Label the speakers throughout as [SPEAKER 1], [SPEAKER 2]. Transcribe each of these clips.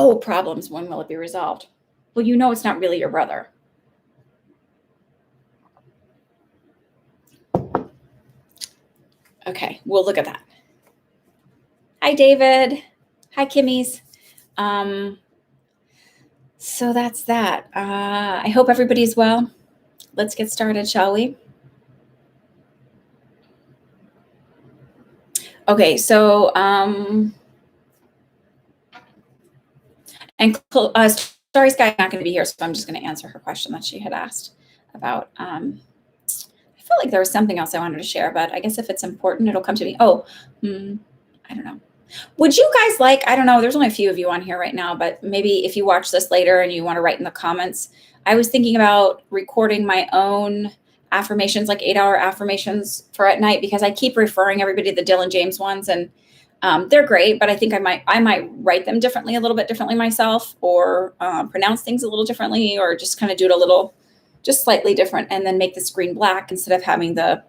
[SPEAKER 1] Oh, problems. When will it be resolved? Well, you know it's not really your brother. Okay, we'll look at that. Hi, David. Hi, Kimmy's. So that's that. I hope everybody's well. Let's get started, shall we? Okay, so Starry Sky not going to be here, so I'm just going to answer her question that she had asked about. I felt like there was something else I wanted to share, but I guess if it's important, it'll come to me. Oh, I don't know. Would you guys like, I don't know, there's only a few of you on here right now, but maybe if you watch this later and you want to write in the comments, I was thinking about recording my own affirmations, like 8-hour affirmations for at night, because I keep referring everybody to the Dylan James ones, and they're great, but I think I might write them differently, a little bit differently myself, or pronounce things a little differently, or just kind of do it a little, just slightly different, and then make the screen black instead of having the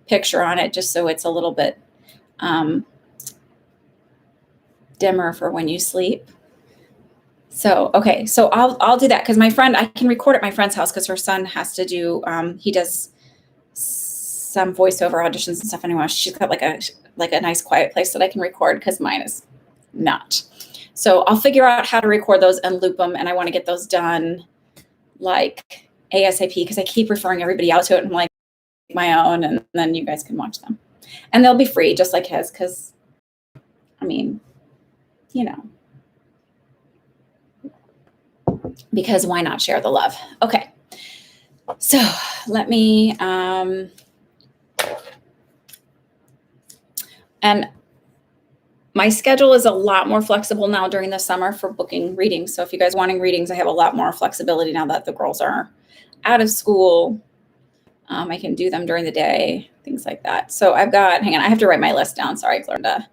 [SPEAKER 1] picture on it, just so it's a little bit dimmer for when you sleep. So, okay. So I'll do that. Cause my friend, I can record at my friend's house, cause her son has to do, he does some voiceover auditions and stuff anyway. She's got like a nice quiet place that I can record, cause mine is not. So I'll figure out how to record those and loop them. And I want to get those done like ASAP, cause I keep referring everybody out to it, and I'm like my own, and then you guys can watch them, and they'll be free just like his. Cause I mean, you know, because why not share the love? Okay. So let me, and my schedule is a lot more flexible now during the summer for booking readings. So if you guys wanting readings, I have a lot more flexibility now that the girls are out of school. I can do them during the day, things like that. So I've got, hang on, I have to write my list down. Sorry, Glenda.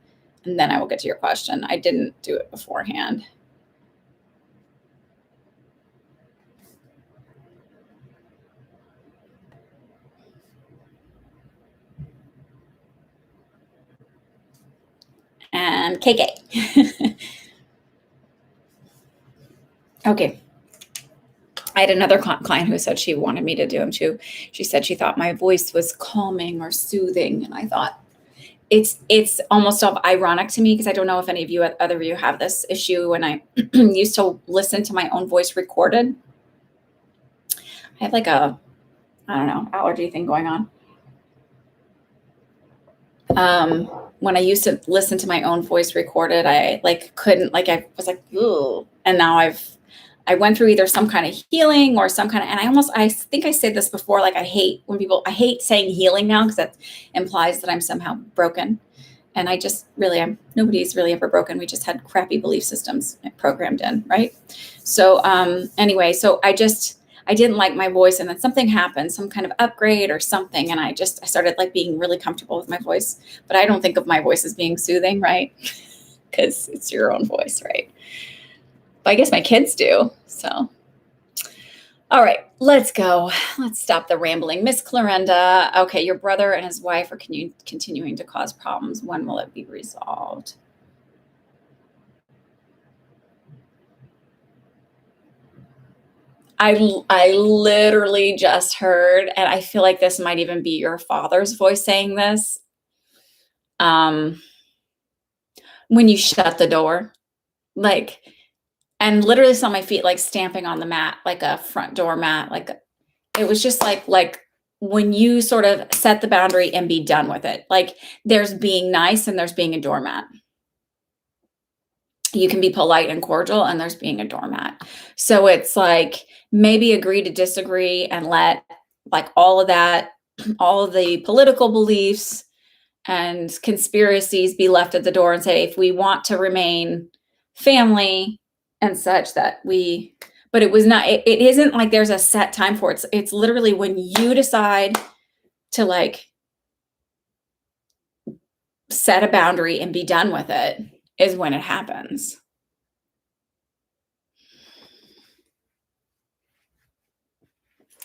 [SPEAKER 1] And then I will get to your question. I didn't do it beforehand. And KK. Okay. I had another client who said she wanted me to do them too. She said she thought my voice was calming or soothing. And I thought it's almost ironic to me, because I don't know if any of you, other of you, have this issue. When I used to listen to my own voice recorded, I have like a, I don't know, allergy thing going on. When I used to listen to my own voice recorded, I couldn't, I was like, ooh. And now I went through either some kind of healing or some kind of, and I think I said this before, I hate saying healing now, because that implies that I'm somehow broken. And I just really nobody's really ever broken. We just had crappy belief systems programmed in, right? So anyway, so I didn't like my voice, and then something happened, some kind of upgrade or something. And I started being really comfortable with my voice, but I don't think of my voice as being soothing, right? Because it's your own voice, right? But I guess my kids do. So, all right, let's go. Let's stop the rambling. Miss Clarenda, okay, your brother and his wife are continuing to cause problems. When will it be resolved? I literally just heard, and I feel like this might even be your father's voice saying this. When you shut the door, and literally saw my feet stamping on the mat, like a front door mat. It was just like when you sort of set the boundary and be done with it. There's being nice and there's being a doormat. You can be polite and cordial, and there's being a doormat. So it's maybe agree to disagree, and let all of that, all of the political beliefs and conspiracies be left at the door, and say, if we want to remain family and such, that but it was not, it isn't like there's a set time for it. It's literally when you decide to set a boundary and be done with it is when it happens.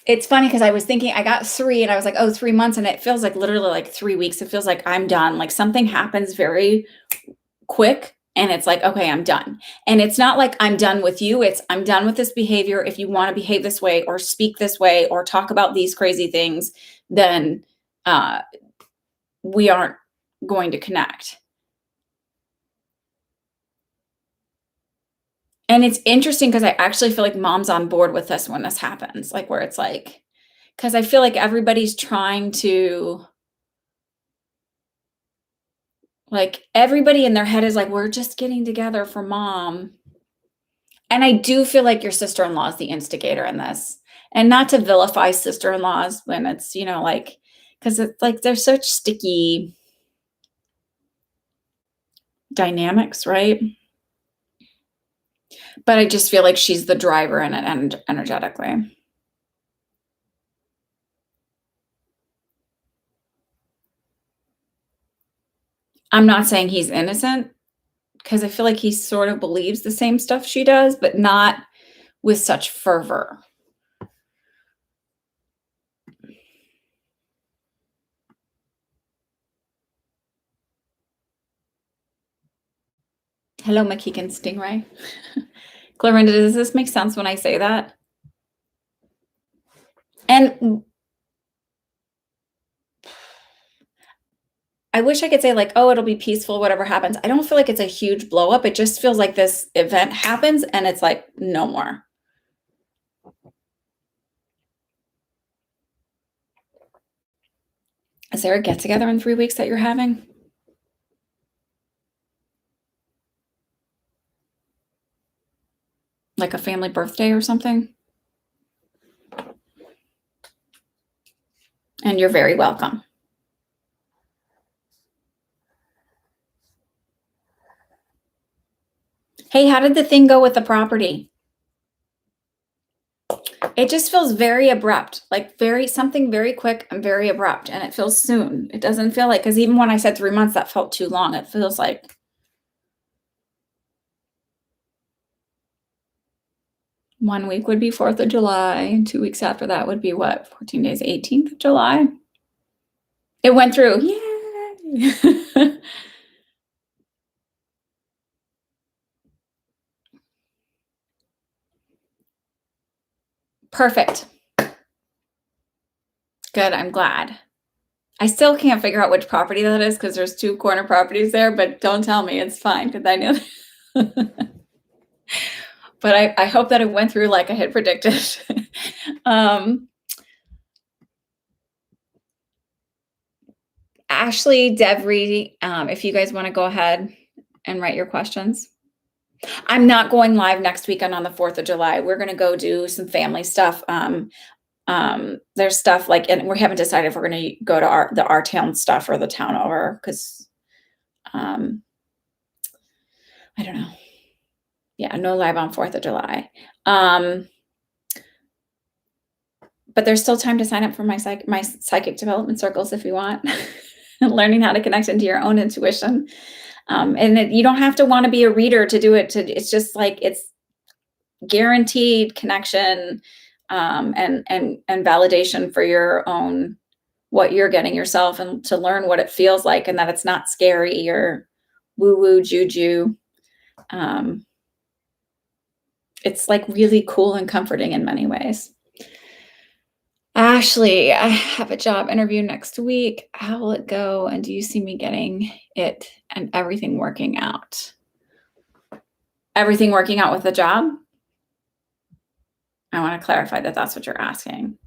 [SPEAKER 1] It's funny, because I was thinking I got 3, and I was like, oh, 3 months. And it feels literally 3 weeks. It feels like I'm done. Something happens very quick, And it's like, okay, I'm done. And it's not like I'm done with you. It's I'm done with this behavior. If you want to behave this way or speak this way or talk about these crazy things, then uh, we aren't going to connect. And it's interesting because I actually feel like mom's on board with this when this happens, like where it's like, because I feel like everybody's trying to, like, everybody in their head is like, we're just getting together for mom. And I do feel like your sister-in-law is the instigator in this. And not to vilify sister-in-laws when it's, like, because it's like they're such sticky dynamics, right? But I just feel like she's the driver in it and energetically. I'm not saying he's innocent because I feel like he sort of believes the same stuff she does, but not with such fervor. Hello, McKeegan Stingray. Clarinda, does this make sense when I say that? And I wish I could say like, oh, it'll be peaceful, whatever happens. I don't feel like it's a huge blow up. It just feels like this event happens and it's like no more. Is there a get together in 3 weeks that you're having? Like a family birthday or something? And you're very welcome. Hey, how did the thing go with the property? It just feels very abrupt, like something very quick and very abrupt, and it feels soon. It doesn't feel like, because even when I said 3 months, that felt too long. It feels like 1 week would be 4th of July, and 2 weeks after that would be what? 14 days, 18th of July. It went through. Yay! Perfect. Good, I'm glad. I still can't figure out which property that is because there's 2 corner properties there, but don't tell me, it's fine because I know. But I hope that it went through like I had predicted. Ashley, Devry, if you guys want to go ahead and write your questions. I'm not going live next weekend on the 4th of July. We're going to go do some family stuff. There's stuff like, and we haven't decided if we're going to go to our town stuff or the town over because I don't know. Yeah, no live on 4th of July. But there's still time to sign up for my psychic development circles if you want. Learning how to connect into your own intuition. And you don't have to want to be a reader to do it. It's just like it's guaranteed connection and validation for your own, what you're getting yourself, and to learn what it feels like and that it's not scary or woo-woo juju. It's like really cool and comforting in many ways. Ashley, I have a job interview next week. How will it go? And do you see me getting it and everything working out? Everything working out with the job? I want to clarify that that's what you're asking.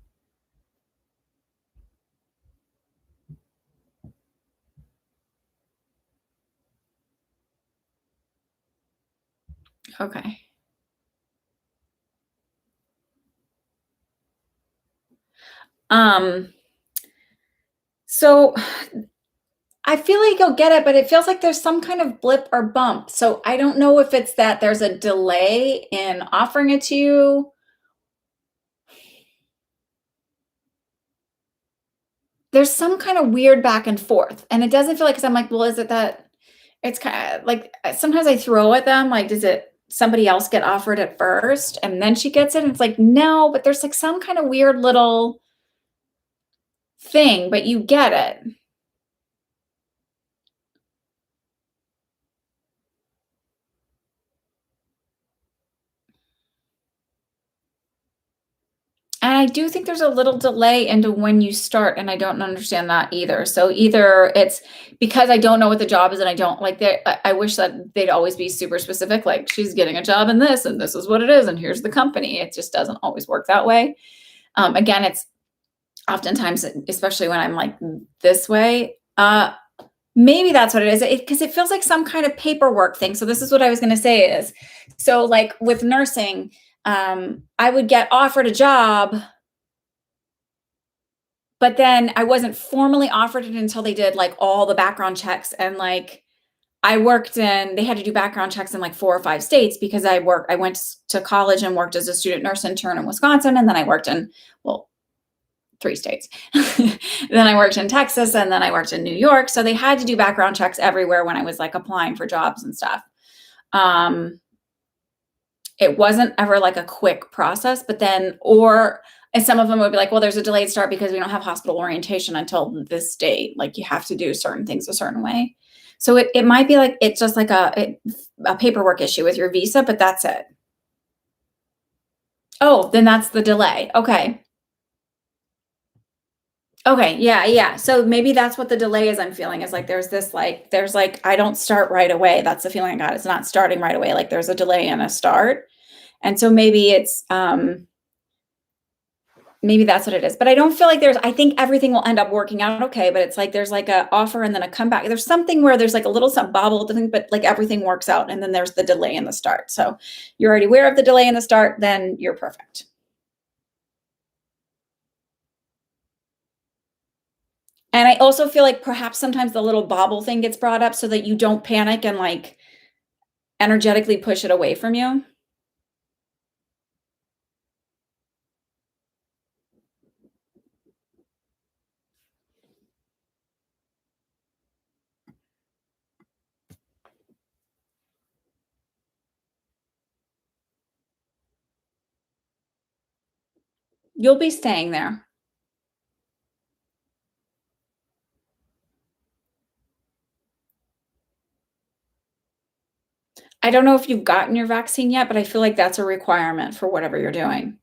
[SPEAKER 1] Okay. So I feel like you'll get it, but it feels like there's some kind of blip or bump. So I don't know if it's that there's a delay in offering it to you. There's some kind of weird back and forth. And it doesn't feel like, because I'm like, well, is it that it's kind of like sometimes I throw at them, like, does it somebody else get offered it first and then she gets it? And it's like, no, but there's like some kind of weird little thing, but you get it. I do think there's a little delay into when you start, and I don't understand that either. So either it's because I don't know what the job is and I don't like I wish that they'd always be super specific, like she's getting a job in this and this is what it is and here's the company. It just doesn't always work that way. Again, it's oftentimes, especially when I'm like this way, maybe that's what it is, because it feels like some kind of paperwork thing. So this is what I was going to say is, so like with nursing, I would get offered a job, but then I wasn't formally offered it until they did like all the background checks. And like they had to do background checks in like 4 or 5 states because I went to college and worked as a student nurse intern in Wisconsin. And then I worked in, well, 3 states. Then I worked in Texas and then I worked in New York. So they had to do background checks everywhere when I was like applying for jobs and stuff. It wasn't ever like a quick process, but then, and some of them would be like, well, there's a delayed start because we don't have hospital orientation until this date. Like you have to do certain things a certain way. So it might be like, it's just like a paperwork issue with your visa, but that's it. Oh, then that's the delay. Okay. Okay. Yeah. So maybe that's what the delay is I'm feeling is like, there's I don't start right away. That's the feeling I got. It's not starting right away. Like there's a delay and a start. And so maybe it's, maybe that's what it is, but I don't feel like I think everything will end up working out okay, but it's like, there's like a offer and then a comeback. There's something where there's like a little some bobble thing, but like everything works out. And then there's the delay in the start. So you're already aware of the delay in the start, then you're perfect. And I also feel like perhaps sometimes the little bobble thing gets brought up so that you don't panic and like energetically push it away from you. You'll be staying there. I don't know if you've gotten your vaccine yet, but I feel like that's a requirement for whatever you're doing.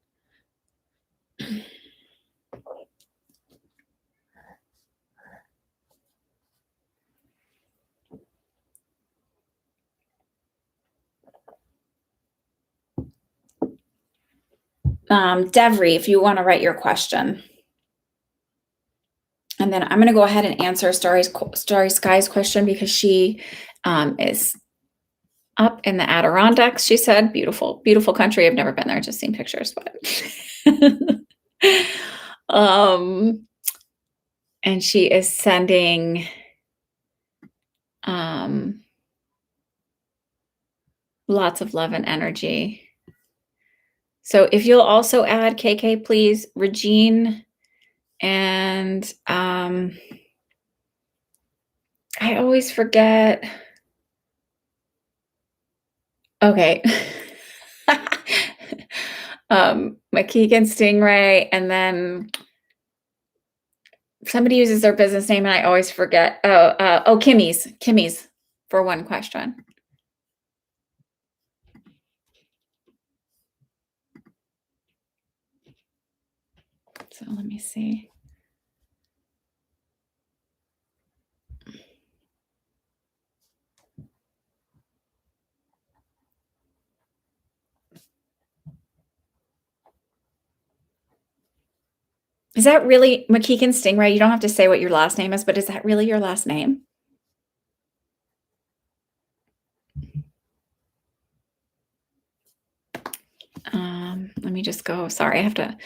[SPEAKER 1] Devry, if you want to write your question. And then I'm going to go ahead and answer Starry Sky's question because she is up in the Adirondacks. She said, beautiful, beautiful country. I've never been there, just seen pictures, but and she is sending lots of love and energy. So if you'll also add KK, please, Regine, and I always forget. Okay. McKeegan Stingray, and then somebody uses their business name and I always forget. Kimmy's for one question. So let me see. Is that really McKeegan Stingray? You don't have to say what your last name is, but is that really your last name? Let me just go. Sorry, I have to.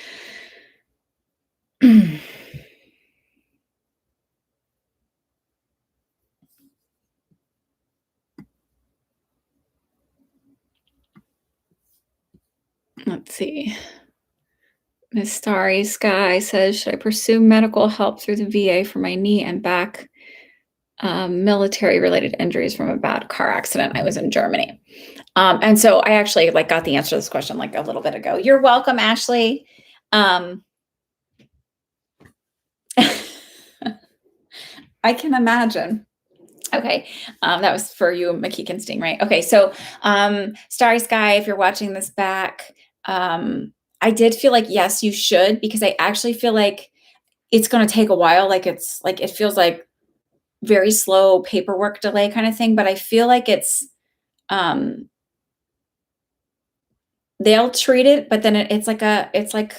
[SPEAKER 1] Let's see. Miss Starry Sky says, should I pursue medical help through the VA for my knee and back military-related injuries from a bad car accident? I was in Germany. And so I actually got the answer to this question a little bit ago. You're welcome, Ashley. I can imagine. Okay. That was for you, McKeegan Stingray. Okay. So, Starry Sky, if you're watching this back, I did feel like, yes, you should, because I actually feel like it's gonna take a while, like, it feels like very slow paperwork delay kinda thing, but I feel like um, they'll treat it, but then it's like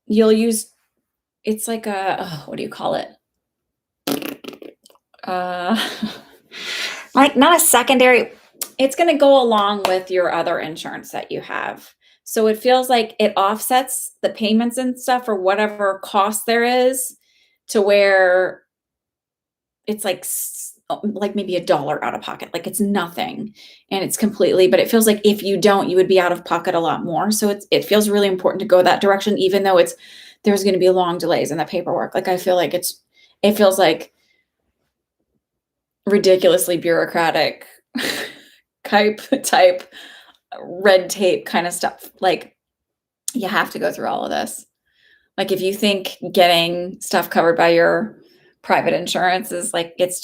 [SPEAKER 1] you'll use it's like a what do you call it? Uh, like, not a secondary, it's gonna go along with your other insurance that you have. So it feels like it offsets the payments and stuff or whatever cost there is to where it's like maybe $1 out of pocket, like it's nothing, and it's completely, but it feels like if you don't, you would be out of pocket a lot more, so it feels really important to go that direction, even though there's gonna be long delays in the paperwork, like, I feel like it feels like ridiculously bureaucratic type red tape kind of stuff, like, you have to go through all of this. Like, if you think getting stuff covered by your private insurance is like it's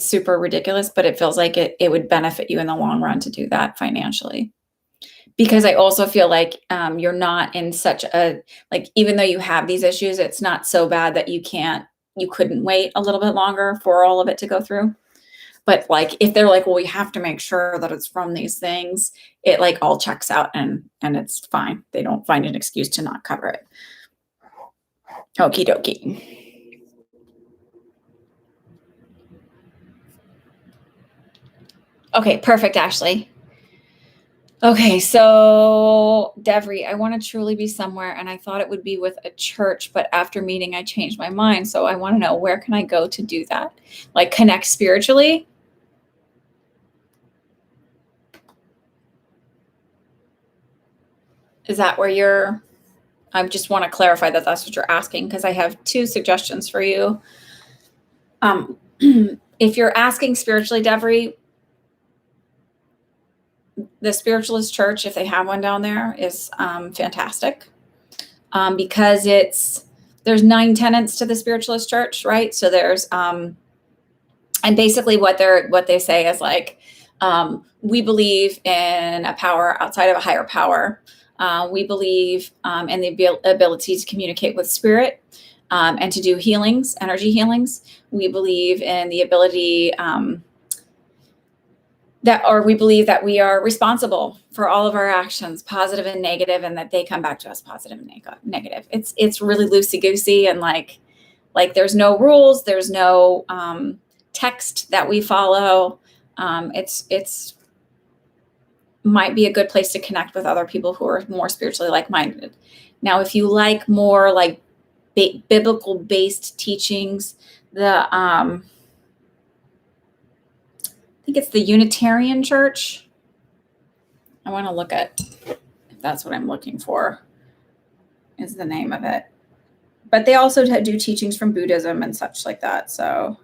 [SPEAKER 1] super ridiculous, but it feels like it would benefit you in the long run to do that financially. Because I also feel like, you're not in such a like, even though you have these issues, it's not so bad that you couldn't wait a little bit longer for all of it to go through. But, like, if they're like, "Well, we have to make sure that it's from these things," it, like, all checks out and it's fine. They don't find an excuse to not cover it. Okey dokey. Okay, perfect, Ashley. Okay, so Devry, I want to truly be somewhere, and I thought it would be with a church, but after meeting, I changed my mind. So I want to know, where can I go to do that? Like, connect spiritually? Is that where you're? I just want to clarify that that's what you're asking, because I have two suggestions for you. If you're asking spiritually, Devry, the Spiritualist Church, if they have one down there, is fantastic, because there's 9 tenets to the Spiritualist Church, right? So there's and basically what they say is like, we believe in a power outside of a higher power. We believe in the ability to communicate with spirit, and to do healings, energy healings. We believe in the ability, we believe that we are responsible for all of our actions, positive and negative, and that they come back to us positive and negative. It's really loosey goosey, and like there's no rules, there's no text that we follow. It's might be a good place to connect with other people who are more spiritually like-minded. Now, if you like more like biblical based teachings, I think it's the Unitarian Church. I want to look at if that's what I'm looking for, is the name of it. But they also do teachings from Buddhism and such like that. So,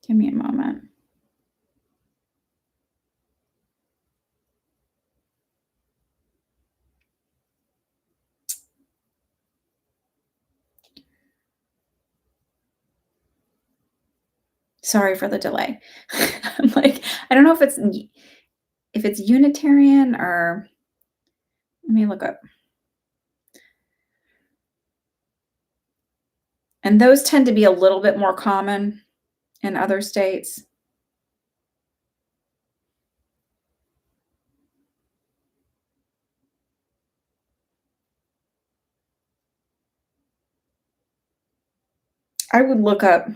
[SPEAKER 1] give me a moment. Sorry for the delay. I'm like, I don't know if it's Unitarian or, let me look up. And those tend to be a little bit more common in other states. I would look up.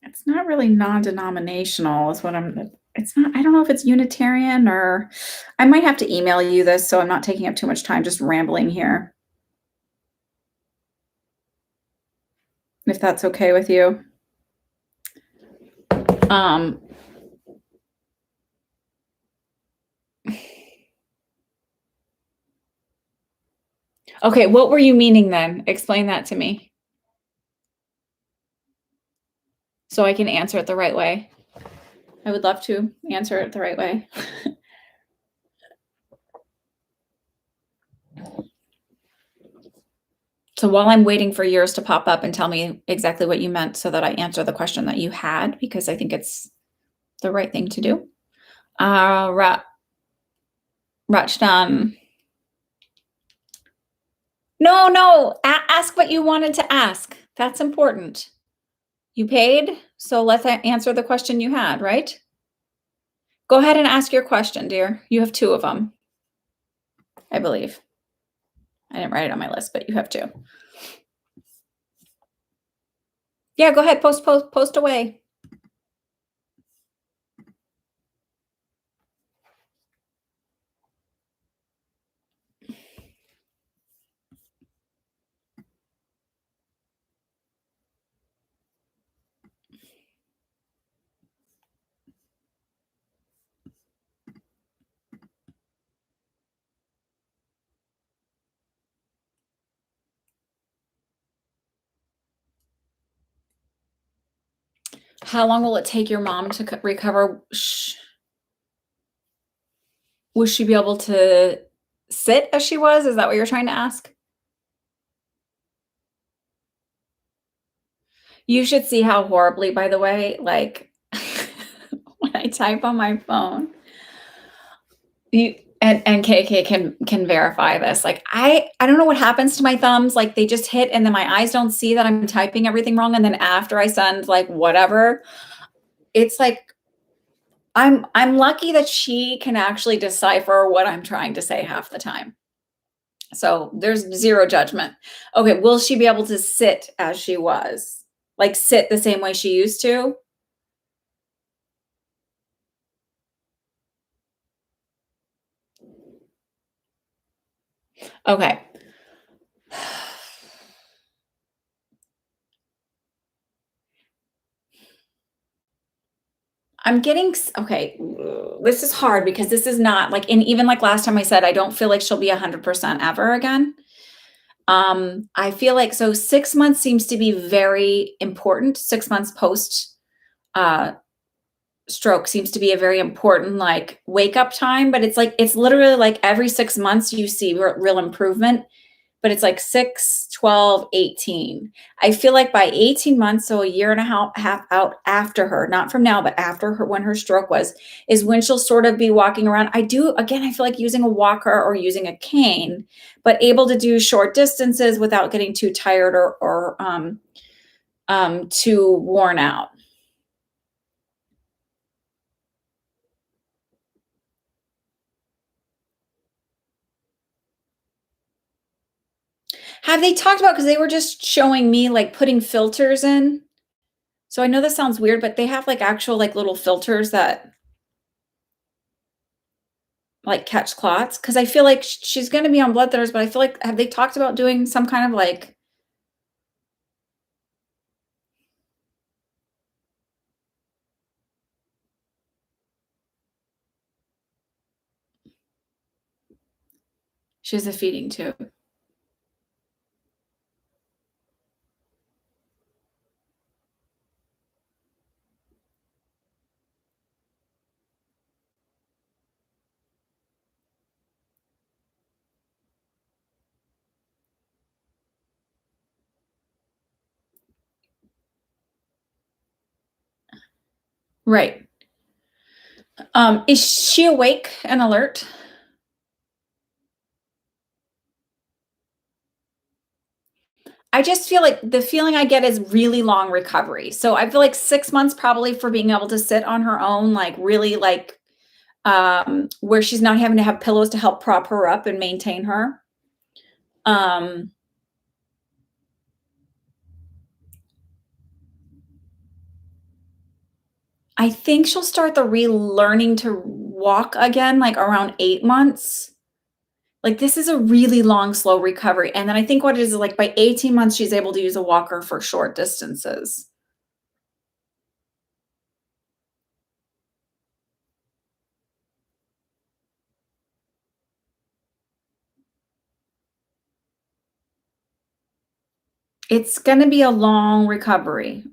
[SPEAKER 1] It's not really non-denominational is what it's not, I don't know if it's Unitarian, or I might have to email you this so I'm not taking up too much time just rambling here. If that's okay with you. Um, okay, what were you meaning then? Explain that to me so I can answer it the right way. I would love to answer it the right way. So while I'm waiting for yours to pop up and tell me exactly what you meant so that I answer the question that you had, because I think it's the right thing to do. Rachdan. No, ask what you wanted to ask. That's important. You paid, so let's answer the question you had, right? Go ahead and ask your question, dear. You have two of them, I believe. I didn't write it on my list, but you have two. Yeah, go ahead, post away. How long will it take your mom to recover? Will she be able to sit as she was? Is that what you're trying to ask? You should see how horribly, by the way, like when I type on my phone, and KK can verify this. Like I don't know what happens to my thumbs. Like they just hit and then my eyes don't see that I'm typing everything wrong. And then after I send like whatever, it's like I'm lucky that she can actually decipher what I'm trying to say half the time. So there's zero judgment. Okay, will she be able to sit as she was? Like sit the same way she used to? Okay. I'm getting okay. This is hard because this is not like, and even like last time I said, I don't feel like she'll be 100% ever again. I feel like so 6 months seems to be very important. 6 months post uh, stroke seems to be a very important like wake up time, but it's like it's literally like every 6 months you see real improvement, but it's like 6, 12, 18. I feel like by 18 months, so a year and a half out after her, not from now, but after her, when her stroke was, is when she'll sort of be walking around. I feel like using a walker or using a cane, but able to do short distances without getting too tired or too worn out. Have they talked about, because they were just showing me like putting filters in. So I know this sounds weird, but they have like actual like little filters that like catch clots, because I feel like she's going to be on blood thinners, but I feel like have they talked about doing some kind of like she has a feeding tube? Right. Is she awake and alert? I just feel like the feeling I get is really long recovery. So I feel like 6 months probably for being able to sit on her own, like really like where she's not having to have pillows to help prop her up and maintain her. Um, I think she'll start the relearning to walk again, like around 8 months. Like this is a really long, slow recovery. And then I think what it is like by 18 months, she's able to use a walker for short distances. It's going to be a long recovery.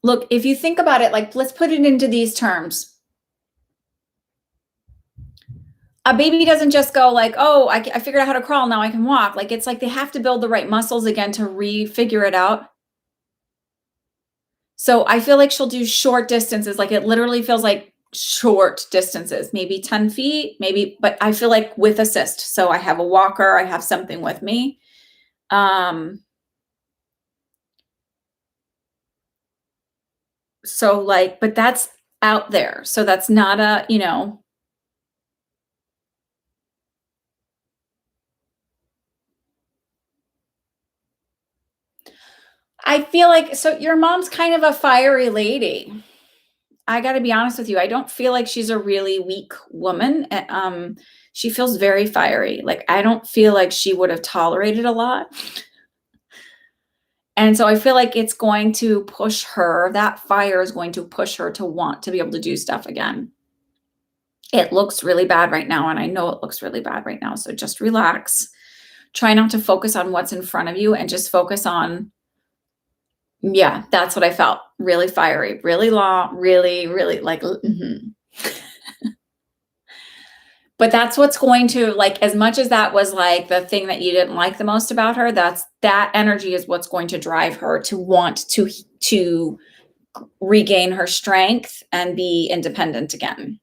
[SPEAKER 1] Look, if you think about it, like let's put it into these terms. a baby doesn't just go like, oh, I figured out how to crawl, now I can walk. Like, it's like they have to build the right muscles again to re-figure it out. So I feel like she'll do short distances. Like, it literally feels like short distances, maybe 10 feet, maybe, but I feel like with assist. So I have a walker, I have something with me. So like, but that's out there. So that's not a, I feel like, so your mom's kind of a fiery lady. I got to be honest with you. I don't feel like she's a really weak woman. She feels very fiery. Like, I don't feel like she would have tolerated a lot. And so I feel like it's going to push her. That fire is going to push her to want to be able to do stuff again. It looks really bad right now, and I know it looks really bad right now. So just relax. Try not to focus on what's in front of you and just focus on, yeah, that's what I felt. Really fiery, really long, really, really like, But that's what's going to, like, as much as that was like the thing that you didn't like the most about her, that energy is what's going to drive her to want to regain her strength and be independent again.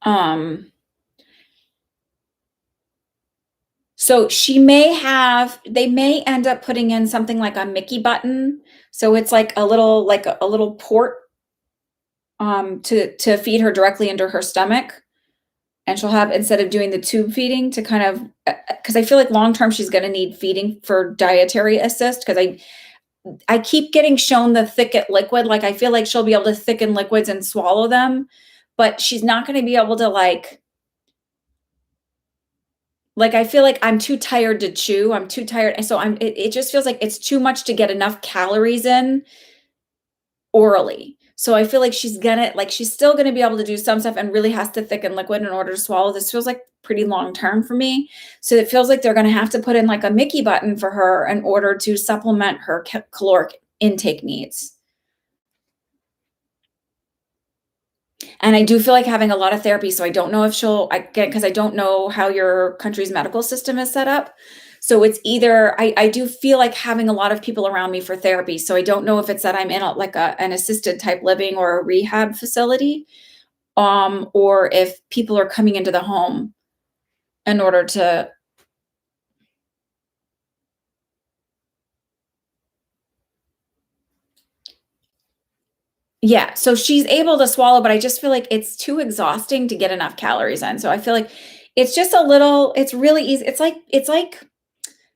[SPEAKER 1] Um, so they may end up putting in something like a Mickey button. So it's like a little port to feed her directly into her stomach. And she'll have, instead of doing the tube feeding, to kind of, because I feel like long term she's going to need feeding for dietary assist, because I keep getting shown the thicket liquid. Like, I feel like she'll be able to thicken liquids and swallow them, but she's not going to be able to like, I feel like I'm too tired to chew. I'm too tired. And so it just feels like it's too much to get enough calories in orally. So I feel like she's still gonna be able to do some stuff and really has to thicken liquid in order to swallow. This feels like pretty long term for me. So it feels like they're gonna have to put in like a Mickey button for her in order to supplement her caloric intake needs. And I do feel like having a lot of therapy. So I don't know if because I don't know how your country's medical system is set up. So it's either, I do feel like having a lot of people around me for therapy. So I don't know if it's that I'm in an assisted type living or a rehab facility, or if people are coming into the home in order to, yeah. So she's able to swallow, but I just feel like it's too exhausting to get enough calories in. So I feel like it's really easy. It's like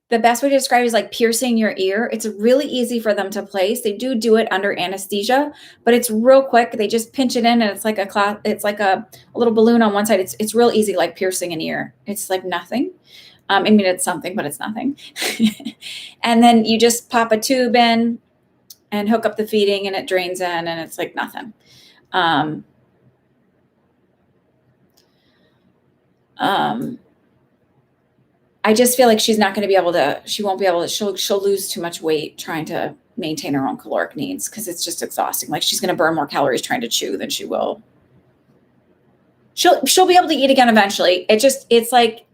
[SPEAKER 1] the best way to describe it is like piercing your ear. It's really easy for them to place. They do it under anesthesia, but it's real quick. They just pinch it in, and it's like it's like a little balloon on one side. It's real easy, like piercing an ear. It's like nothing. I mean, it's something, but it's nothing. And then you just pop a tube in and hook up the feeding, and it drains in, and it's like nothing. Um, um, I just feel like she's not going to be able to. She won't be able to. She'll lose too much weight trying to maintain her own caloric needs, because it's just exhausting. Like, she's going to burn more calories trying to chew than she will. She'll be able to eat again eventually. It's like,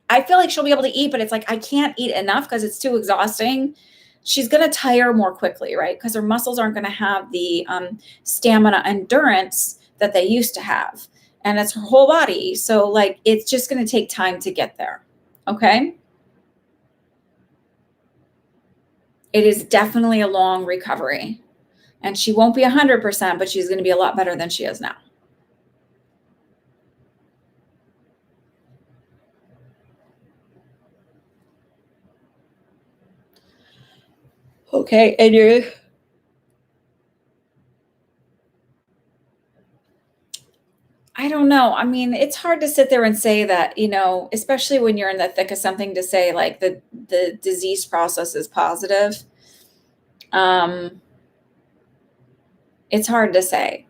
[SPEAKER 1] I feel like she'll be able to eat, but it's like I can't eat enough because it's too exhausting. She's going to tire more quickly, right? Because her muscles aren't going to have the stamina, endurance that they used to have, and it's her whole body. So like, it's just going to take time to get there. Okay. It is definitely a long recovery, and she won't be 100%, but she's going to be a lot better than she is now. Okay. And I don't know. I mean, it's hard to sit there and say that, especially when you're in the thick of something, to say like the disease process is positive. Um, it's hard to say.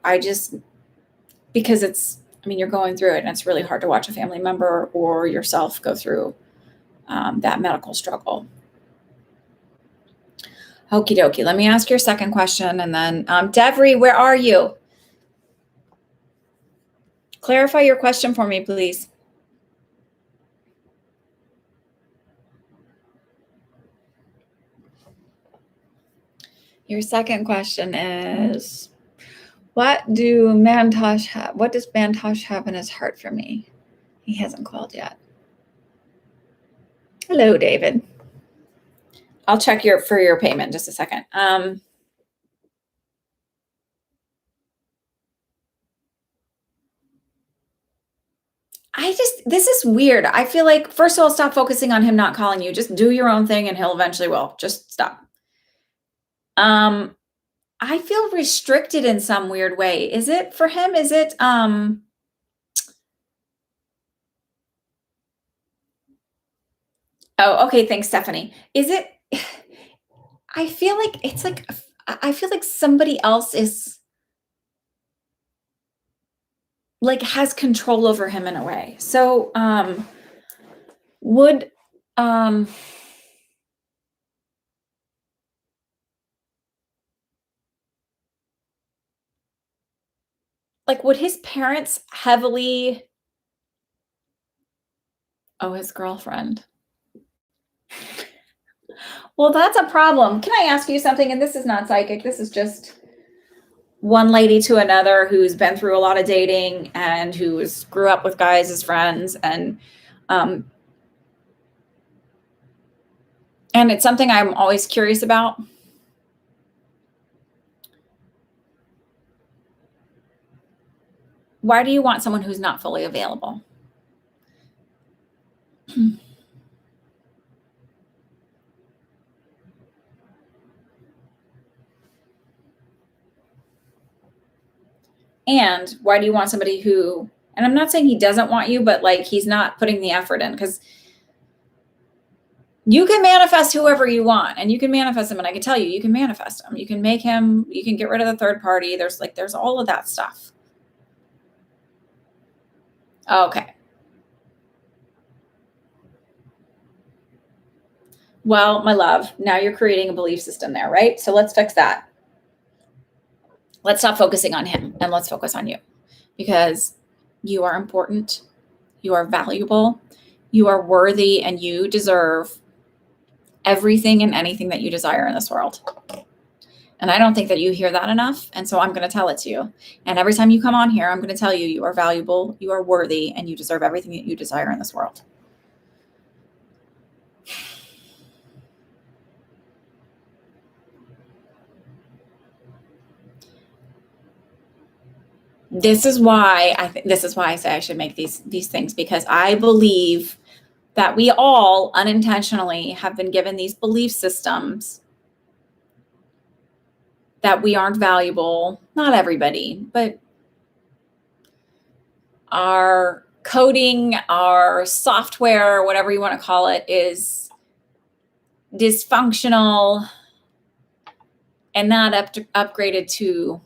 [SPEAKER 1] Because I mean, you're going through it, and it's really hard to watch a family member or yourself go through that medical struggle. Okie dokie. Let me ask your second question, and then Devry, where are you? Clarify your question for me, please. Your second question is, what does Mantosh have in his heart for me? He hasn't called yet. Hello, David. I'll check for your payment in just a second. This is weird. I feel like, first of all, stop focusing on him not calling you. Just do your own thing and he'll eventually will. Just stop. I feel restricted in some weird way. Is it for him? Is it, oh, okay. Thanks, Stephanie. Is it, I feel like it's like, I feel like somebody else is like has control over him in a way. So, would, like, would his parents heavily, oh, his girlfriend. Well, that's a problem. Can I ask you something? And this is not psychic. This is just one lady to another who's been through a lot of dating and who grew up with guys as friends. And it's something I'm always curious about. Why do you want someone who's not fully available? And why do you want somebody who, and I'm not saying he doesn't want you, but like he's not putting the effort in, because you can manifest whoever you want and you can manifest him. And I can tell you, you can manifest him. You can make him, you can get rid of the third party. There's all of that stuff. Okay. Well, my love, now you're creating a belief system there, right? So let's fix that. Let's stop focusing on him and let's focus on you, because you are important. You are valuable. You are worthy, and you deserve everything and anything that you desire in this world. And I don't think that you hear that enough. And so I'm going to tell it to you. And every time you come on here, I'm going to tell you, you are valuable, you are worthy, and you deserve everything that you desire in this world. This is why I say I should make these things, because I believe that we all unintentionally have been given these belief systems that we aren't valuable. Not everybody, but our coding, our software, whatever you want to call it, is dysfunctional and not upgraded to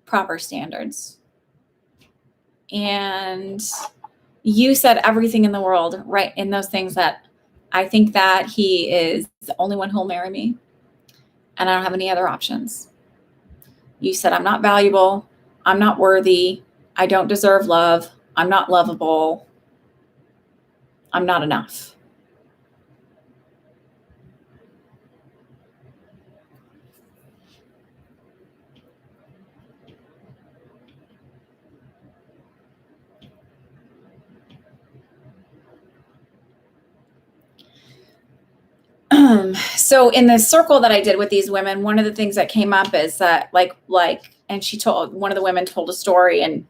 [SPEAKER 1] proper standards. And you said everything in the world, right, in those things, that I think that he is the only one who'll marry me, and I don't have any other options. You said I'm not valuable, I'm not worthy, I don't deserve love, I'm not lovable, I'm not enough. So in the circle that I did with these women, one of the things that came up is that and one of the women told a story, and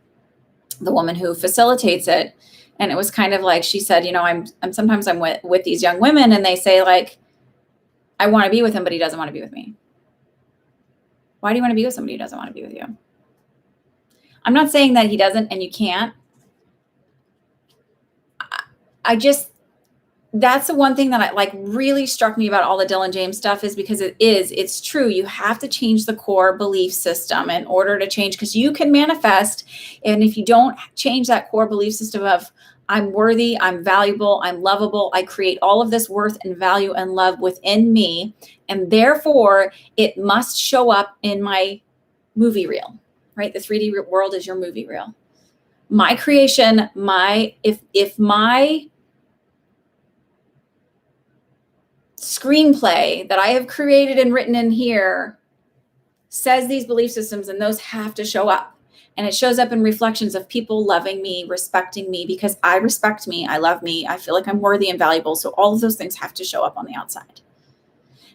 [SPEAKER 1] the woman who facilitates it, and it was kind of like, she said, I'm sometimes with these young women, and they say, like, I want to be with him, but he doesn't want to be with me. Why do you want to be with somebody who doesn't want to be with you? I'm not saying that he doesn't and you can't. that's the one thing that I like really struck me about all the Dylan James stuff is because it's true. You have to change the core belief system in order to change, because you can manifest. And if you don't change that core belief system of I'm worthy, I'm valuable, I'm lovable, I create all of this worth and value and love within me. And therefore it must show up in my movie reel, right? The 3D world is your movie reel. My creation, if my screenplay that I have created and written in here says these belief systems, and those have to show up. And it shows up in reflections of people loving me, respecting me, because I respect me, I love me, I feel like I'm worthy and valuable. So all of those things have to show up on the outside.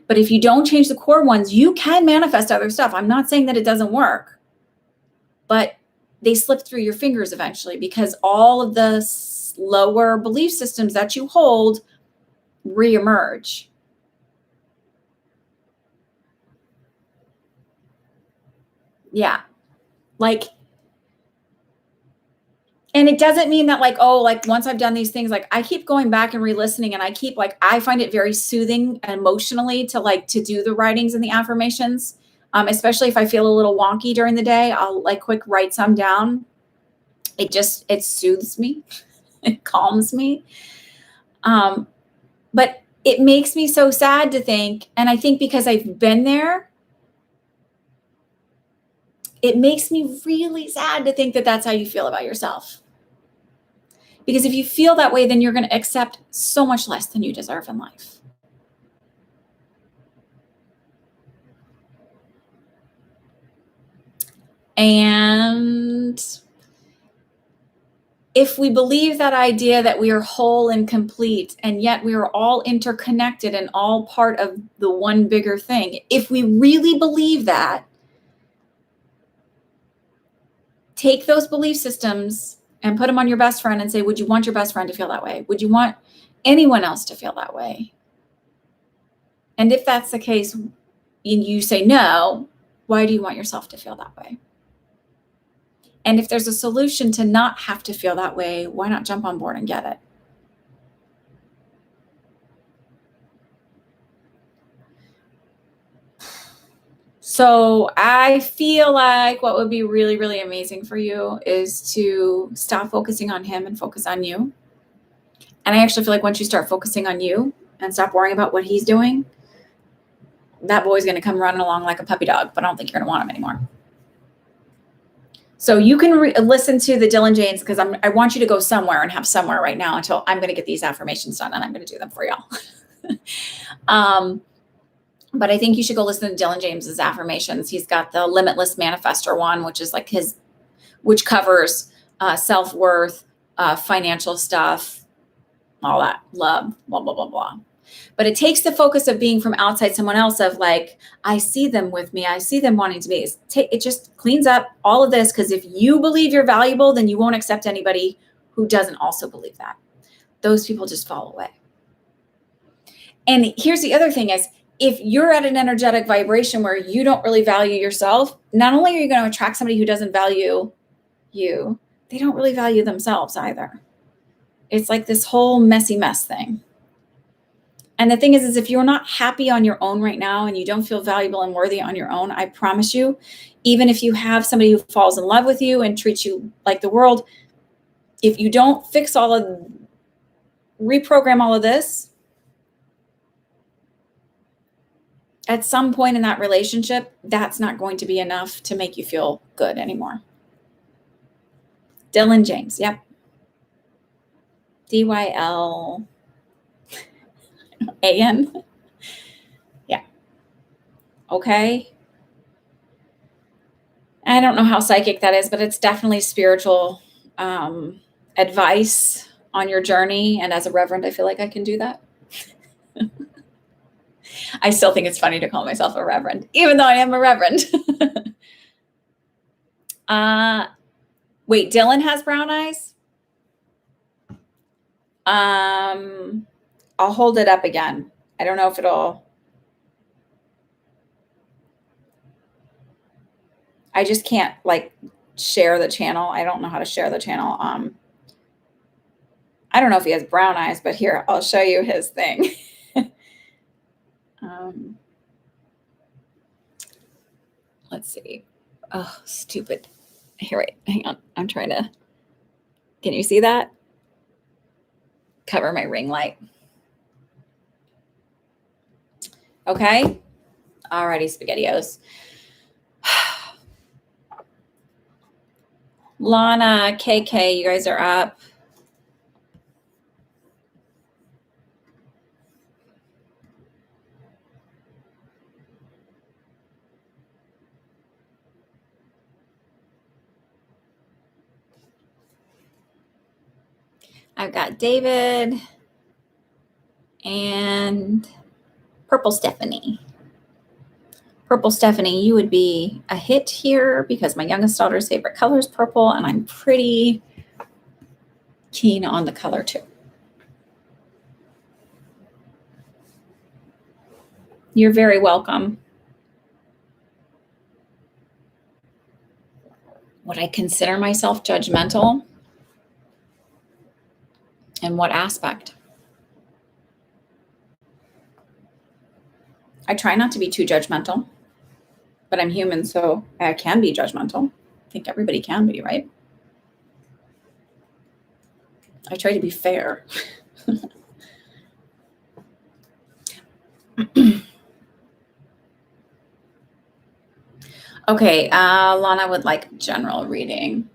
[SPEAKER 1] But if you don't change the core ones, you can manifest other stuff. I'm not saying that it doesn't work, but they slip through your fingers eventually, because all of the lower belief systems that you hold reemerge. Yeah. Like, and it doesn't mean that like, oh, like once I've done these things, like I keep going back and re-listening, and I keep like, I find it very soothing emotionally to do the writings and the affirmations. Especially if I feel a little wonky during the day, I'll like quick write some down. It soothes me. It calms me. But it makes me so sad to think, and I think because I've been there, it makes me really sad to think that that's how you feel about yourself. Because if you feel that way, then you're going to accept so much less than you deserve in life. And if we believe that idea that we are whole and complete, and yet we are all interconnected and all part of the one bigger thing, if we really believe that, take those belief systems and put them on your best friend and say, would you want your best friend to feel that way? Would you want anyone else to feel that way? And if that's the case, and you say no, why do you want yourself to feel that way? And if there's a solution to not have to feel that way, why not jump on board and get it? So I feel like what would be really, really amazing for you is to stop focusing on him and focus on you. And I actually feel like once you start focusing on you and stop worrying about what he's doing, that boy's going to come running along like a puppy dog, but I don't think you're going to want him anymore. So you can listen to the Dylan James, because I want you to go somewhere and have somewhere right now until I'm going to get these affirmations done, and I'm going to do them for y'all. But I think you should go listen to Dylan James's affirmations. He's got the Limitless Manifestor one, which is like which covers self-worth, financial stuff, all that, love, blah, blah, blah, blah. But it takes the focus of being from outside someone else, of like, I see them with me, I see them wanting to be. It just cleans up all of this, because if you believe you're valuable, then you won't accept anybody who doesn't also believe that. Those people just fall away. And here's the other thing is, if you're at an energetic vibration where you don't really value yourself, not only are you going to attract somebody who doesn't value you, they don't really value themselves either. It's like this whole messy mess thing. And the thing is if you're not happy on your own right now and you don't feel valuable and worthy on your own, I promise you, even if you have somebody who falls in love with you and treats you like the world, if you don't reprogram all of this, at some point in that relationship, that's not going to be enough to make you feel good anymore. Dylan James, yep. DYLAN. Yeah. Okay. I don't know how psychic that is, but it's definitely spiritual advice on your journey. And as a reverend, I feel like I can do that. I still think it's funny to call myself a reverend, even though I am a reverend. Wait, Dylan has brown eyes? I'll hold it up again. I don't know if I just can't like share the channel. I don't know how to share the channel. I don't know if he has brown eyes, but here, I'll show you his thing. Let's see. Oh, stupid. Here, wait, hang on. I'm trying to, can you see that? Cover my ring light. Okay. Alrighty, SpaghettiOs. Lana, KK, you guys are up. I've got David and Purple Stephanie. Purple Stephanie, you would be a hit here because my youngest daughter's favorite color is purple, and I'm pretty keen on the color too. You're very welcome. Would I consider myself judgmental? In what aspect? I try not to be too judgmental, but I'm human, so I can be judgmental. I think everybody can be, right? I try to be fair. Okay, Lana would like general reading.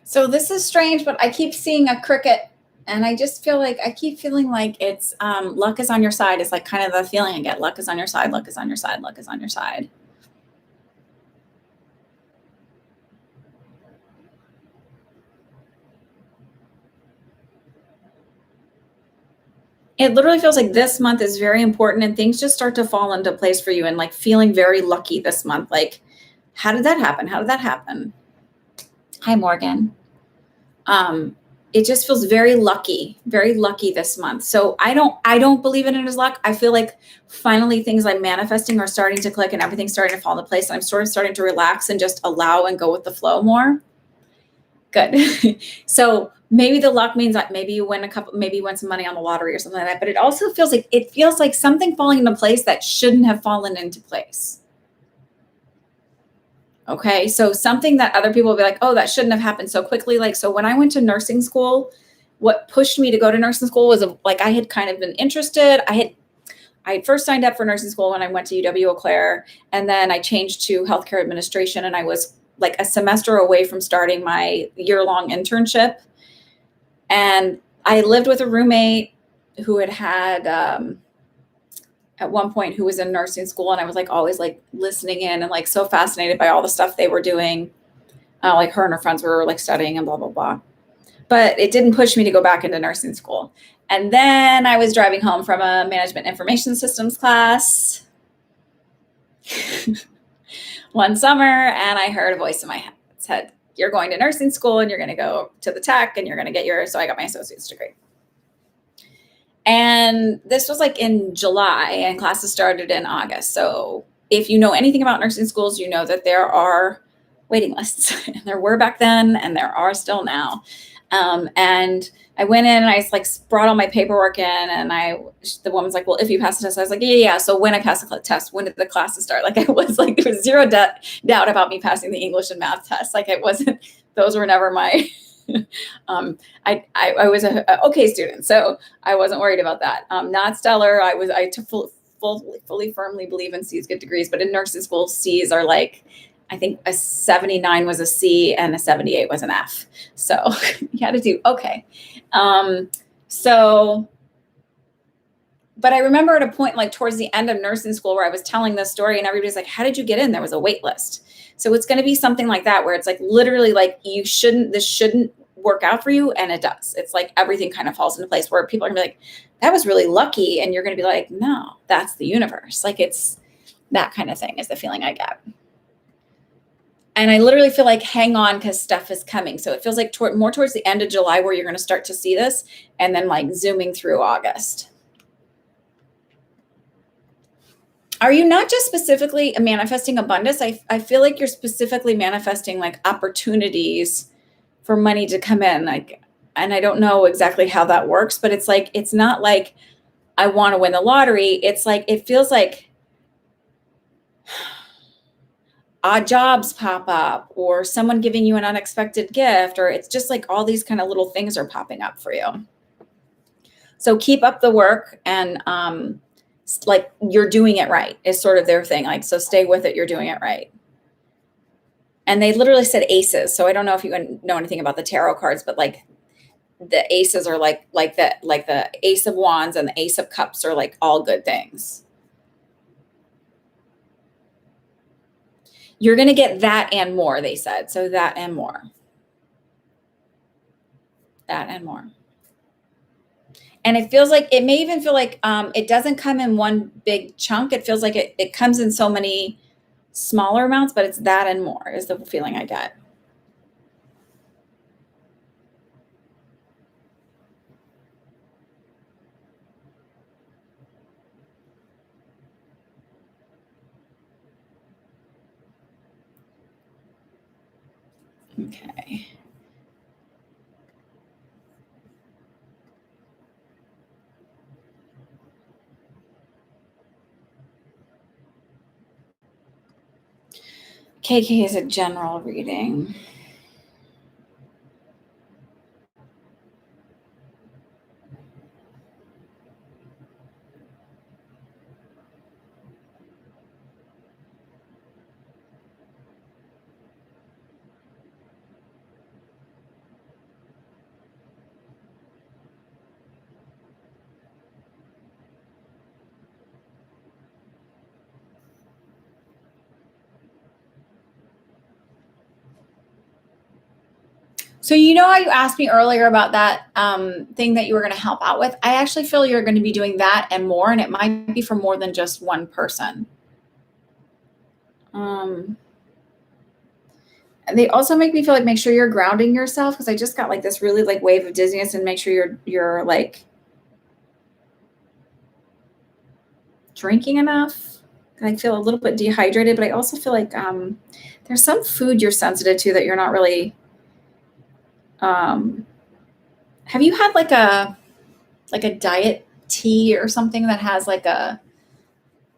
[SPEAKER 1] So this is strange, but I keep seeing a cricket, and I just feel like I keep feeling like it's luck is on your side. It's like kind of the feeling I get. Luck is on your side. Luck is on your side. Luck is on your side. It literally feels like this month is very important, and things just start to fall into place for you, and like feeling very lucky this month. Like, how did that happen? How did that happen? Hi, Morgan. It just feels very lucky this month. So I don't believe in it as luck. I feel like finally things I'm manifesting are starting to click and everything's starting to fall into place. And I'm sort of starting to relax and just allow and go with the flow more. Good. So maybe the luck means that maybe you win maybe you win some money on the lottery or something like that. But it also feels like something falling into place that shouldn't have fallen into place. Okay. So something that other people will be like, oh, that shouldn't have happened so quickly. Like, so when I went to nursing school, what pushed me to go to nursing school was like, I had kind of been interested. I had first signed up for nursing school when I went to UW Eau Claire, and then I changed to healthcare administration, and I was like a semester away from starting my year-long internship. And I lived with a roommate who had at one point who was in nursing school, and I was like always like listening in and like so fascinated by all the stuff they were doing. Like her and her friends were like studying and blah, blah, blah. But it didn't push me to go back into nursing school. And then I was driving home from a management information systems class one summer, and I heard a voice in my head that said, you're going to nursing school and you're going to go to the tech and you're going to get so I got my associate's degree. And this was like in July, and classes started in August. So if you know anything about nursing schools, you know that there are waiting lists. And there were back then, and there are still now. And I went in and I like brought all my paperwork in, and the woman's like, well, if you pass the test, I was like, yeah. So when I passed the test, when did the classes start? Like there was zero doubt about me passing the English and math test. Like it wasn't, those were never my, I was a okay student, so I wasn't worried about that. Not stellar. I fully firmly believe in C's get degrees, but in nursing school, C's are like, I think a 79 was a C and a 78 was an F. So you had to do okay. But I remember at a point like towards the end of nursing school where I was telling this story and everybody's like, how did you get in? There was a wait list. So it's going to be something like that, where it's like literally like this shouldn't work out for you. And it does. It's like everything kind of falls into place where people are gonna be like, that was really lucky. And you're going to be like, no, that's the universe. Like it's that kind of thing is the feeling I get. And I literally feel like hang on because stuff is coming. So it feels like more towards the end of July where you're going to start to see this, and then like zooming through August. Are you not just specifically manifesting abundance? I feel like you're specifically manifesting like opportunities for money to come in. Like, and I don't know exactly how that works, but it's like, it's not like I want to win the lottery. It's like, it feels like odd jobs pop up, or someone giving you an unexpected gift, or it's just like all these kind of little things are popping up for you. So keep up the work, and like you're doing it right is sort of their thing. Like, so stay with it. You're doing it right. And they literally said aces. So I don't know if you know anything about the tarot cards, but like the aces are like the ace of wands and the ace of cups are like all good things. You're going to get that and more, they said. So that and more. That and more. And it feels like, it may even feel like it doesn't come in one big chunk. It feels like it comes in so many smaller amounts, but it's that and more is the feeling I get. Okay. KK is a general reading. So you know how you asked me earlier about that thing that you were going to help out with? I actually feel you're going to be doing that and more, and it might be for more than just one person. They also make me feel like make sure you're grounding yourself, because I just got like this really like wave of dizziness, and make sure you're like drinking enough. I feel a little bit dehydrated, but I also feel like there's some food you're sensitive to that you're not really. Have you had like a diet tea or something that has like an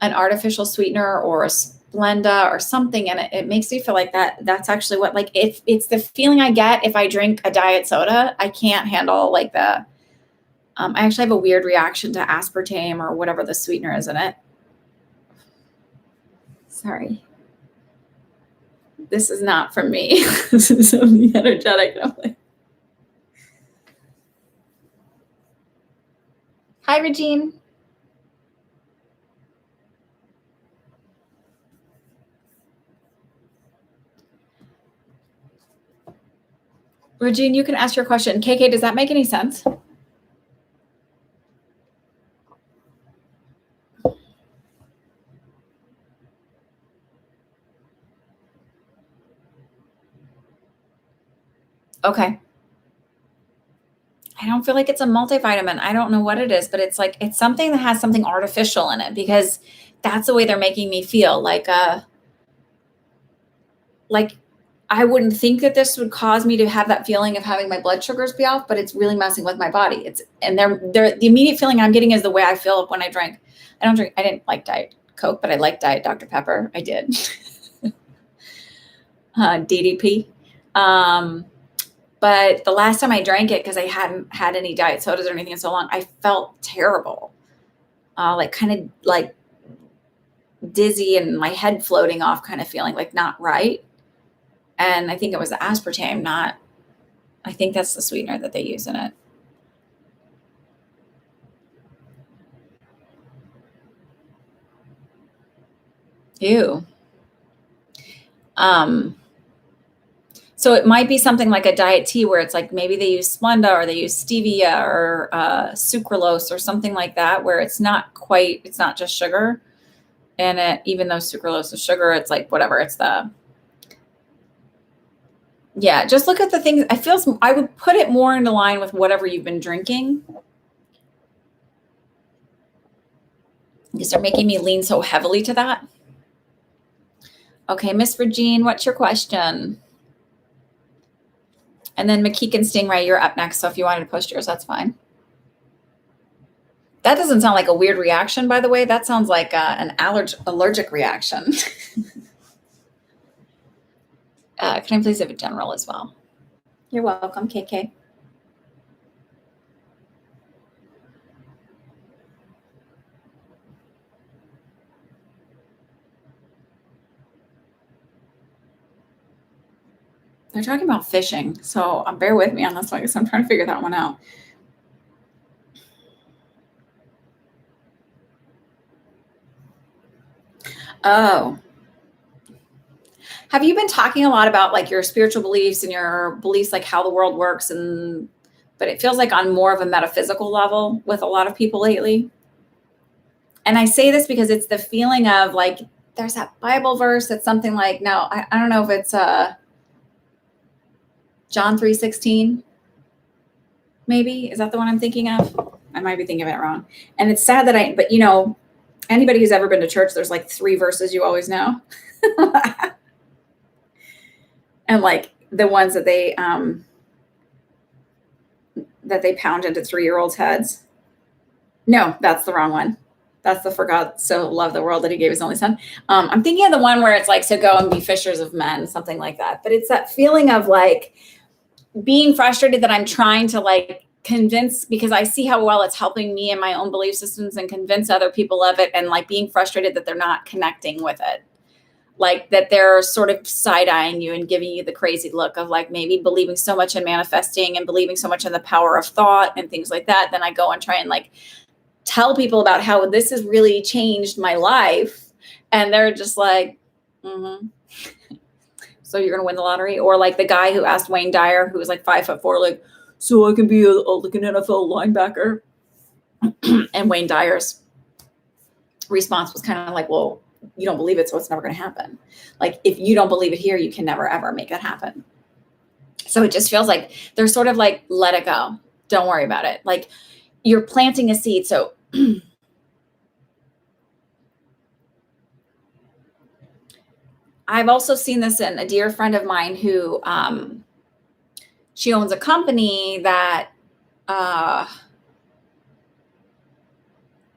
[SPEAKER 1] artificial sweetener or a Splenda or something in it? It makes me feel like that's actually what, like, if it's the feeling I get if I drink a diet soda. I can't handle like I actually have a weird reaction to aspartame or whatever the sweetener is in it. Sorry. This is not from me. This is something energetic. Hi, Regine. Regine, you can ask your question. KK, does that make any sense? Okay. I don't feel like it's a multivitamin. I don't know what it is, but it's like, it's something that has something artificial in it, because that's the way they're making me feel. Like I wouldn't think that this would cause me to have that feeling of having my blood sugars be off, but it's really messing with my body. The immediate feeling I'm getting is the way I feel when I drink. I didn't like Diet Coke, but I like Diet Dr. Pepper. I did. DDP. But the last time I drank it, because I hadn't had any diet sodas or anything in so long, I felt terrible. Like kind of like dizzy and my head floating off kind of feeling, like not right. And I think it was the aspartame, I think that's the sweetener that they use in it. Ew. So it might be something like a diet tea where it's like maybe they use Splenda or they use stevia or sucralose or something like that, where it's not just sugar. And even though sucralose is sugar, it's like whatever, it's the Yeah, just look at the things. I would put it more into line with whatever you've been drinking, because they're making me lean so heavily to that. Okay, Miss Regine, what's your question? And then McKeegan Stingray, you're up next. So if you wanted to post yours, that's fine. That doesn't sound like a weird reaction, by the way. That sounds like an allergic reaction. Can I please have a general as well? You're welcome, KK. They're talking about fishing, so bear with me on this one because I'm trying to figure that one out. Oh. Have you been talking a lot about like your spiritual beliefs and your beliefs, like how the world works, but it feels like on more of a metaphysical level with a lot of people lately? And I say this because it's the feeling of like, there's that Bible verse that's something like, no, I don't know if it's John 3:16, maybe. Is that the one I'm thinking of? I might be thinking of it wrong. And it's sad that but you know, anybody who's ever been to church, there's like 3 verses you always know. And like the ones that they pound into 3-year-olds' heads. No, that's the wrong one. That's the "For God so loved the world that he gave his only son." I'm thinking of the one where it's like, "So go and be fishers of men," something like that. But it's that feeling of like being frustrated that I'm trying to like convince, because I see how well it's helping me in my own belief systems and convince other people of it, and like being frustrated that they're not connecting with it. Like that they're sort of side-eyeing you and giving you the crazy look of like maybe believing so much in manifesting and believing so much in the power of thought and things like that. Then I go and try and like tell people about how this has really changed my life. And they're just like, mm-hmm. So you're going to win the lottery? Or like the guy who asked Wayne Dyer, who was like 5'4", like, so I can be like an NFL linebacker. And Wayne Dyer's response was kind of like, well, you don't believe it, so it's never going to happen. Like if you don't believe it here, you can never ever make that happen. So it just feels like they're sort of like, let it go. Don't worry about it. Like you're planting a seed. So I've also seen this in a dear friend of mine who she owns a company that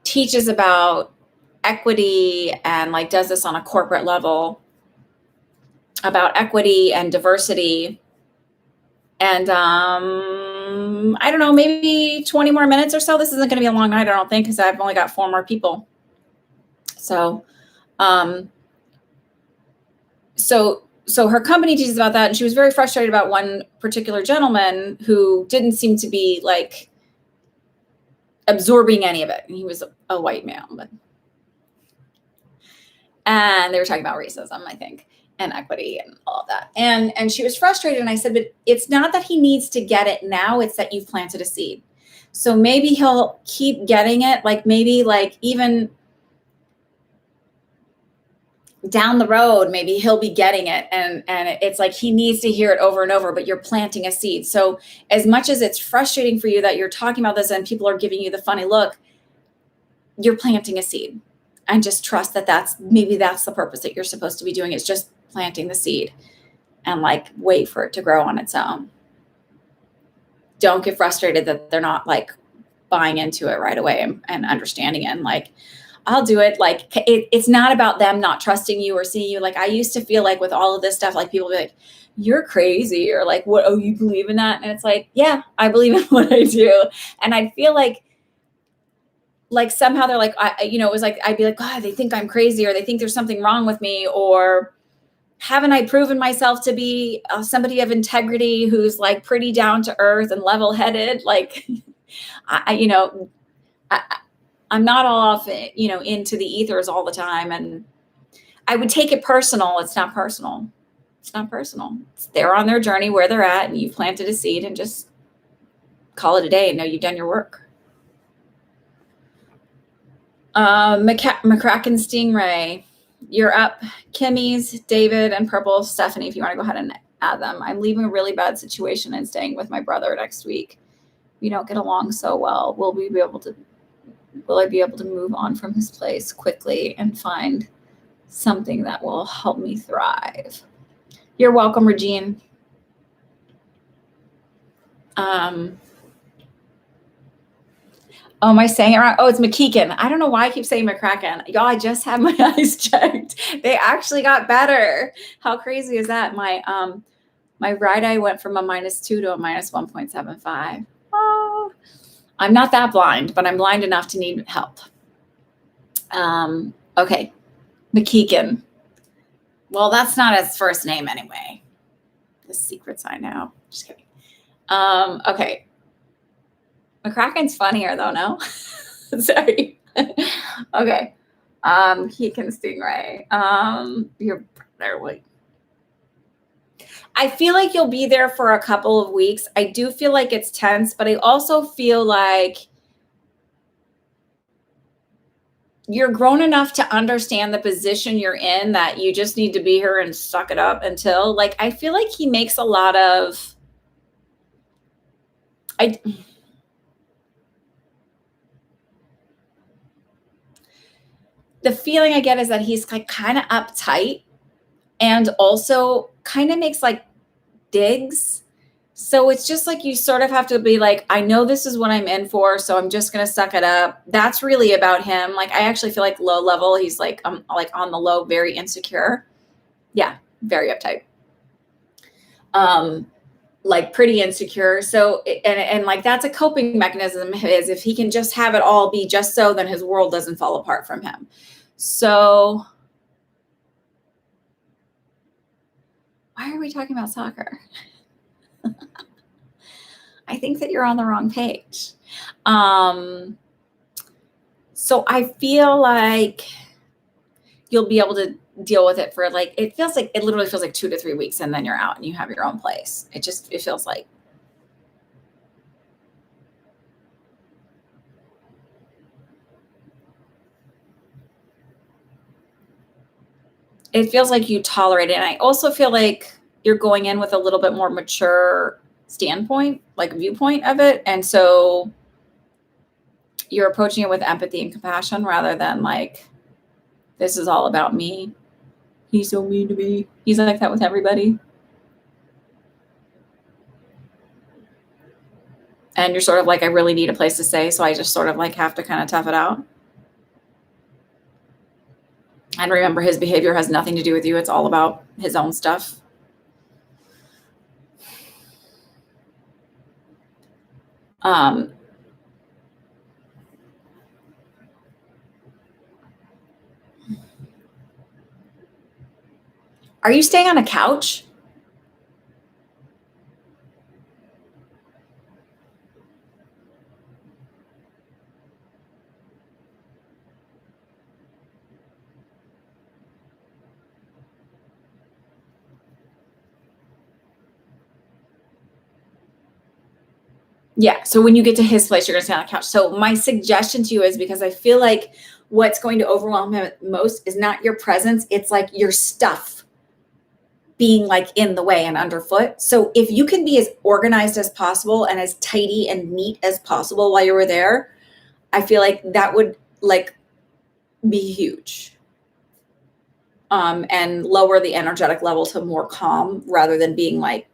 [SPEAKER 1] teaches about equity and like does this on a corporate level about equity and diversity. And I don't know, maybe 20 more minutes or so. This isn't going to be a long night, I don't think, because I've only got 4 more people. So so her company teaches about that, and she was very frustrated about one particular gentleman who didn't seem to be like absorbing any of it. And he was a white male, and they were talking about racism, I think, and equity and all of that. And she was frustrated. And I said, but it's not that he needs to get it now. It's that you've planted a seed. So maybe he'll keep getting it. Like maybe like even down the road, maybe he'll be getting it. And it's like, he needs to hear it over and over, but you're planting a seed. So as much as it's frustrating for you that you're talking about this and people are giving you the funny look, you're planting a seed. And just trust that that's the purpose that you're supposed to be doing. It's just planting the seed and like wait for it to grow on its own. Don't get frustrated that they're not like buying into it right away and understanding it. And like, I'll do it. Like it's not about them not trusting you or seeing you. Like I used to feel like with all of this stuff, like people be like, you're crazy, or like, what? Oh, you believe in that? And it's like, yeah, I believe in what I do. And I feel like somehow they're like, it was like, I'd be like, God, they think I'm crazy, or they think there's something wrong with me, or haven't I proven myself to be somebody of integrity who's like pretty down to earth and level headed? Like, I'm not all off, into the ethers all the time. And I would take it personal. It's not personal. It's not personal. They're on their journey where they're at, and you've planted a seed, and just call it a day and know you've done your work. McCracken Stingray, you're up. Kimmy's, David, and Purple, Stephanie, if you want to go ahead at them. I'm leaving a really bad situation and staying with my brother next week. We don't get along so well. Will I be able to move on from his place quickly and find something that will help me thrive? You're welcome, Regine. Oh, am I saying it wrong? Oh, it's McKeegan. I don't know why I keep saying McCracken. Y'all, I just had my eyes checked. They actually got better. How crazy is that? My right eye went from a -2 to a -1.75. Oh, I'm not that blind, but I'm blind enough to need help. Okay, McKeegan. Well, that's not his first name anyway. The secrets I know. Just kidding. Okay. McCracken's funnier though, no? Sorry. Okay. Keegan Stingray. Your brother, wait. I feel like you'll be there for a couple of weeks. I do feel like it's tense, but I also feel like you're grown enough to understand the position you're in that you just need to be here and suck it up until, like, I feel like he makes a lot of, the feeling I get is that he's like kind of uptight and also kind of makes like digs. So it's just like you sort of have to be like, I know this is what I'm in for, so I'm just gonna suck it up. That's really about him. Like, I actually feel like low level, he's like on the low, very insecure. Yeah, very uptight. Like pretty insecure. So and like that's a coping mechanism is if he can just have it all be just so, then his world doesn't fall apart from him. So why are we talking about soccer? I think that you're on the wrong page. So I feel like you'll be able to deal with it for like, it literally feels like 2 to 3 weeks and then you're out and you have your own place. It feels like. It feels like you tolerate it. And I also feel like you're going in with a little bit more mature standpoint, like viewpoint of it. And so you're approaching it with empathy and compassion rather than like, this is all about me. He's so mean to me. He's like that with everybody. And you're sort of like, I really need a place to stay. So I just sort of like have to kind of tough it out. And remember, his behavior has nothing to do with you. It's all about his own stuff. Are you staying on a couch? Yeah. So when you get to his place, you're going to stay on the couch. So my suggestion to you is, because I feel like what's going to overwhelm him most is not your presence. It's like your stuff being like in the way and underfoot. So if you can be as organized as possible and as tidy and neat as possible while you were there, I feel like that would like be huge. And lower the energetic level to more calm rather than being like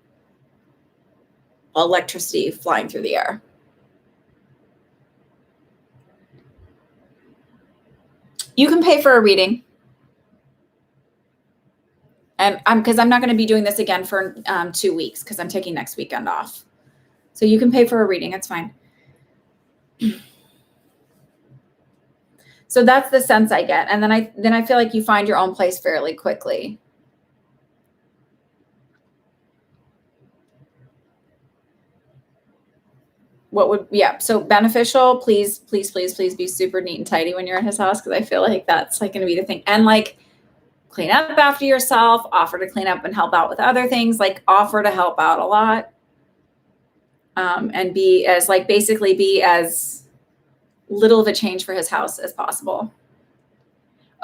[SPEAKER 1] electricity flying through the air. You can pay for a reading. And because I'm not going to be doing this again for 2 weeks because I'm taking next weekend off. So you can pay for a reading. It's fine. So that's the sense I get. And then I feel like you find your own place fairly quickly. So beneficial, please be super neat and tidy when you're in his house, because I feel like that's like going to be the thing. And like, clean up after yourself, offer to clean up and help out with other things, like offer to help out a lot. And be as little of a change for his house as possible.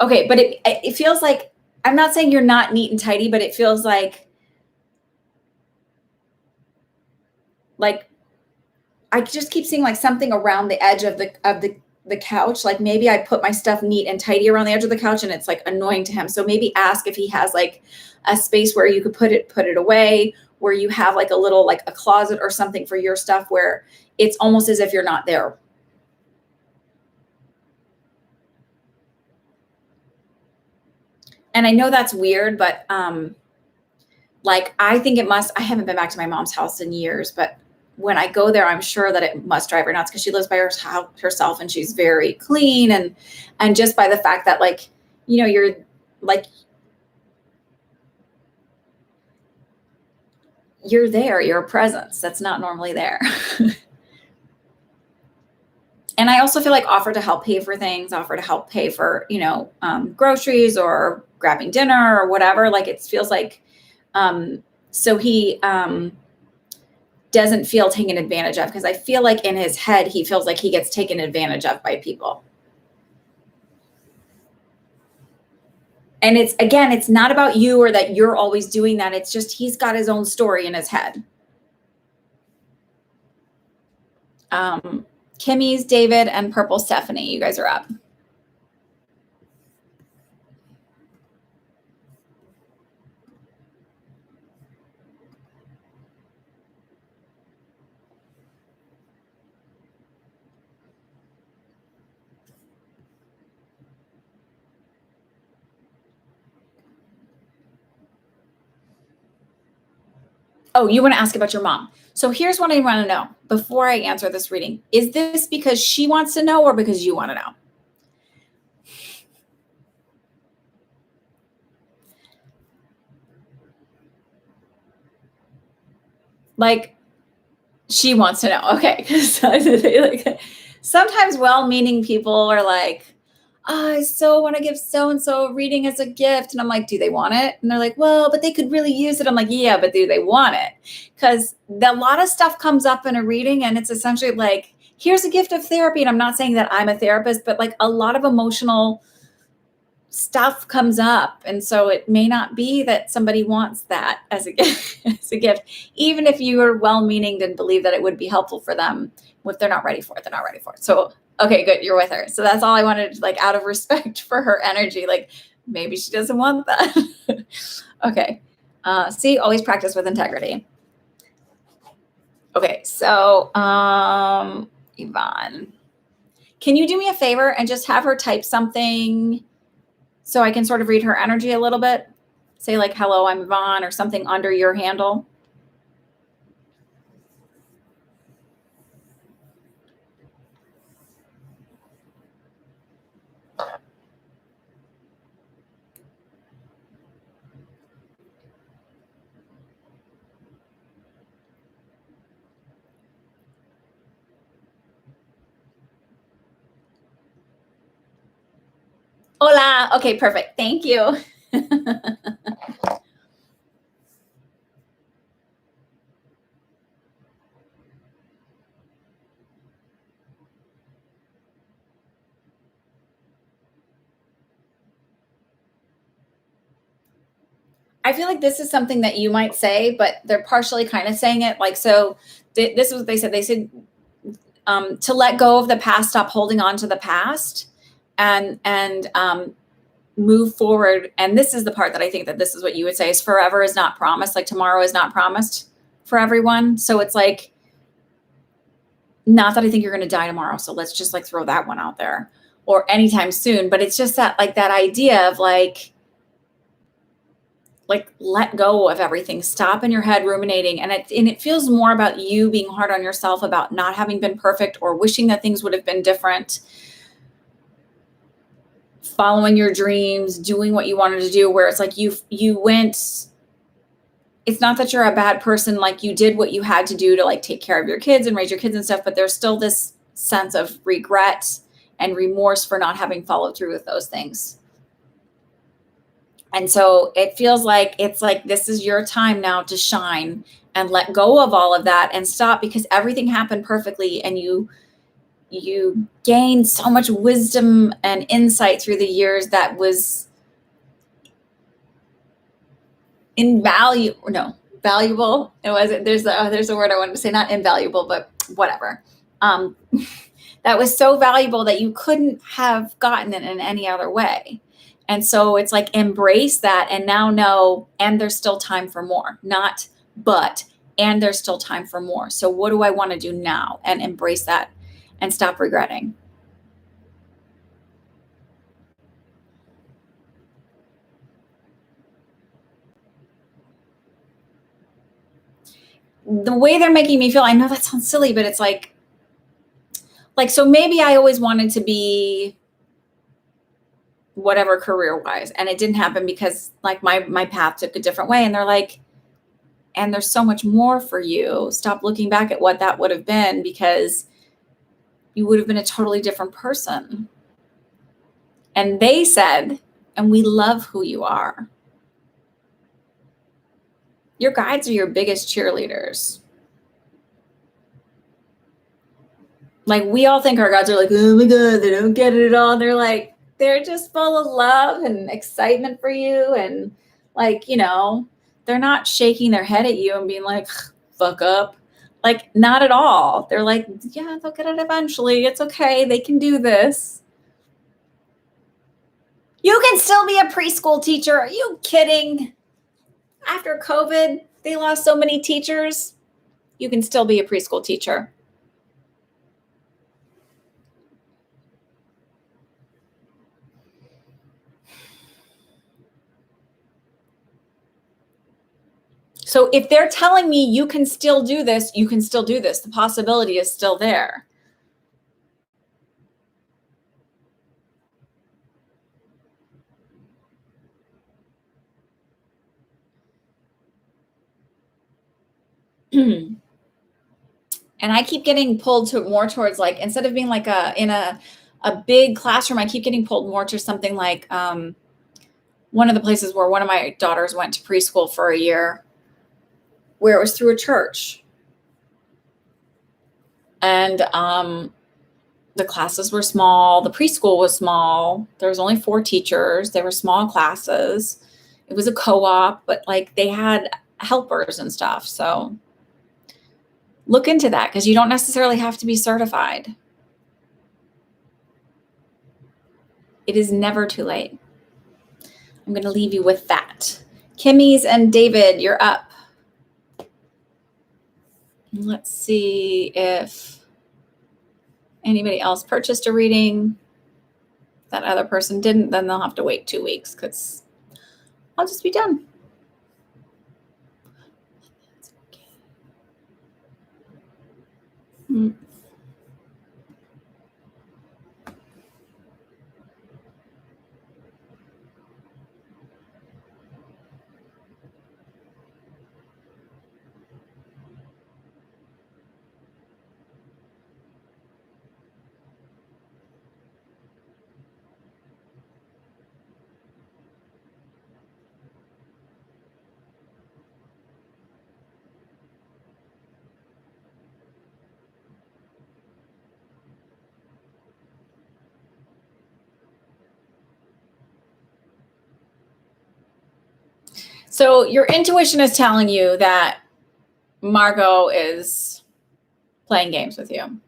[SPEAKER 1] Okay, but it feels like, I'm not saying you're not neat and tidy, but it feels like like I just keep seeing like something around the edge of the couch. Like maybe I put my stuff neat and tidy around the edge of the couch and it's like annoying to him. So maybe ask if he has like a space where you could put it away, where you have like a little, like a closet or something for your stuff where it's almost as if you're not there. And I know that's weird, but like I think I haven't been back to my mom's house in years, but when I go there, I'm sure that it must drive her nuts because she lives by herself and she's very clean. And just by the fact that like, you know, you're like, you're there, you're a presence that's not normally there. And I also feel like offer to help pay for things, offer to help pay for, you know, groceries or grabbing dinner or whatever. Like it feels like, so he doesn't feel taken advantage of, because I feel like in his head, he feels like he gets taken advantage of by people. And it's, again, it's not about you or that you're always doing that. It's just, he's got his own story in his head. Kimmy's, David, and Purple Stephanie, you guys are up. Oh, you want to ask about your mom. So here's what I want to know before I answer this reading. Is this because she wants to know or because you want to know? Like, she wants to know. Okay. Like, sometimes well-meaning people are like, oh, I so want to give so-and-so a reading as a gift. And I'm like, do they want it? And they're like, well, but they could really use it. I'm like, yeah, but do they want it? Because a lot of stuff comes up in a reading and it's essentially like, here's a gift of therapy. And I'm not saying that I'm a therapist, but like a lot of emotional stuff comes up. And so it may not be that somebody wants that as a gift, even if you are well-meaning and believe that it would be helpful for them. If they're not ready for it, they're not ready for it. So okay, good. You're with her. So that's all I wanted, like, out of respect for her energy. Like, maybe she doesn't want that. Okay. See, always practice with integrity. Okay. So, Yvonne, can you do me a favor and just have her type something so I can sort of read her energy a little bit? Say like, hello, I'm Yvonne, or something under your handle. Hola. Okay, perfect. Thank you. I feel like this is something that you might say, but they're partially kind of saying it. Like, so this is what they said. They said to let go of the past, stop holding on to the past, and move forward. And this is the part that I think that this is what you would say is forever is not promised. Like tomorrow is not promised for everyone. So it's like, not that I think you're going to die tomorrow. So let's just like throw that one out there, or anytime soon. But it's just that, like, that idea of like let go of everything, stop in your head ruminating. And it feels more about you being hard on yourself about not having been perfect or wishing that things would have been different, following your dreams, doing what you wanted to do, where it's like you went, it's not that you're a bad person, like you did what you had to do to like take care of your kids and raise your kids and stuff, but there's still this sense of regret and remorse for not having followed through with those things. And so it feels like it's like, this is your time now to shine and let go of all of that and stop, because everything happened perfectly. And you gained so much wisdom and insight through the years that was invaluable. No, valuable. It wasn't, there's a word I wanted to say, not invaluable, but whatever. That was so valuable that you couldn't have gotten it in any other way. And so it's like, embrace that and now know, and there's still time for more, not but, and there's still time for more. So what do I want to do now? And embrace that and stop regretting. The way they're making me feel, I know that sounds silly, but it's like, so maybe I always wanted to be whatever career wise, and it didn't happen because like my path took a different way. And they're like, and there's so much more for you. Stop looking back at what that would have been, because you would have been a totally different person. And they said, and we love who you are. Your guides are your biggest cheerleaders. Like, we all think our guides are like, oh my God, they don't get it at all. And they're like, they're just full of love and excitement for you. And like, they're not shaking their head at you and being like, fuck up. Like, not at all. They're like, yeah, they'll get it eventually. It's okay. They can do this. You can still be a preschool teacher. Are you kidding? After COVID, they lost so many teachers. You can still be a preschool teacher. So if they're telling me you can still do this, you can still do this. The possibility is still there. And I keep getting pulled more towards, like, instead of being like in a big classroom, I keep getting pulled more to something like one of the places where one of my daughters went to preschool for a year, where it was through a church. And the classes were small. The preschool was small. There was only 4 teachers. They were small classes. It was a co-op, but like they had helpers and stuff. So look into that, because you don't necessarily have to be certified. It is never too late. I'm going to leave you with that. Kimmy's and David, you're up. Let's see if anybody else purchased a reading. If that other person didn't, then they'll have to wait 2 weeks, because I'll just be done. So your intuition is telling you that Margot is playing games with you.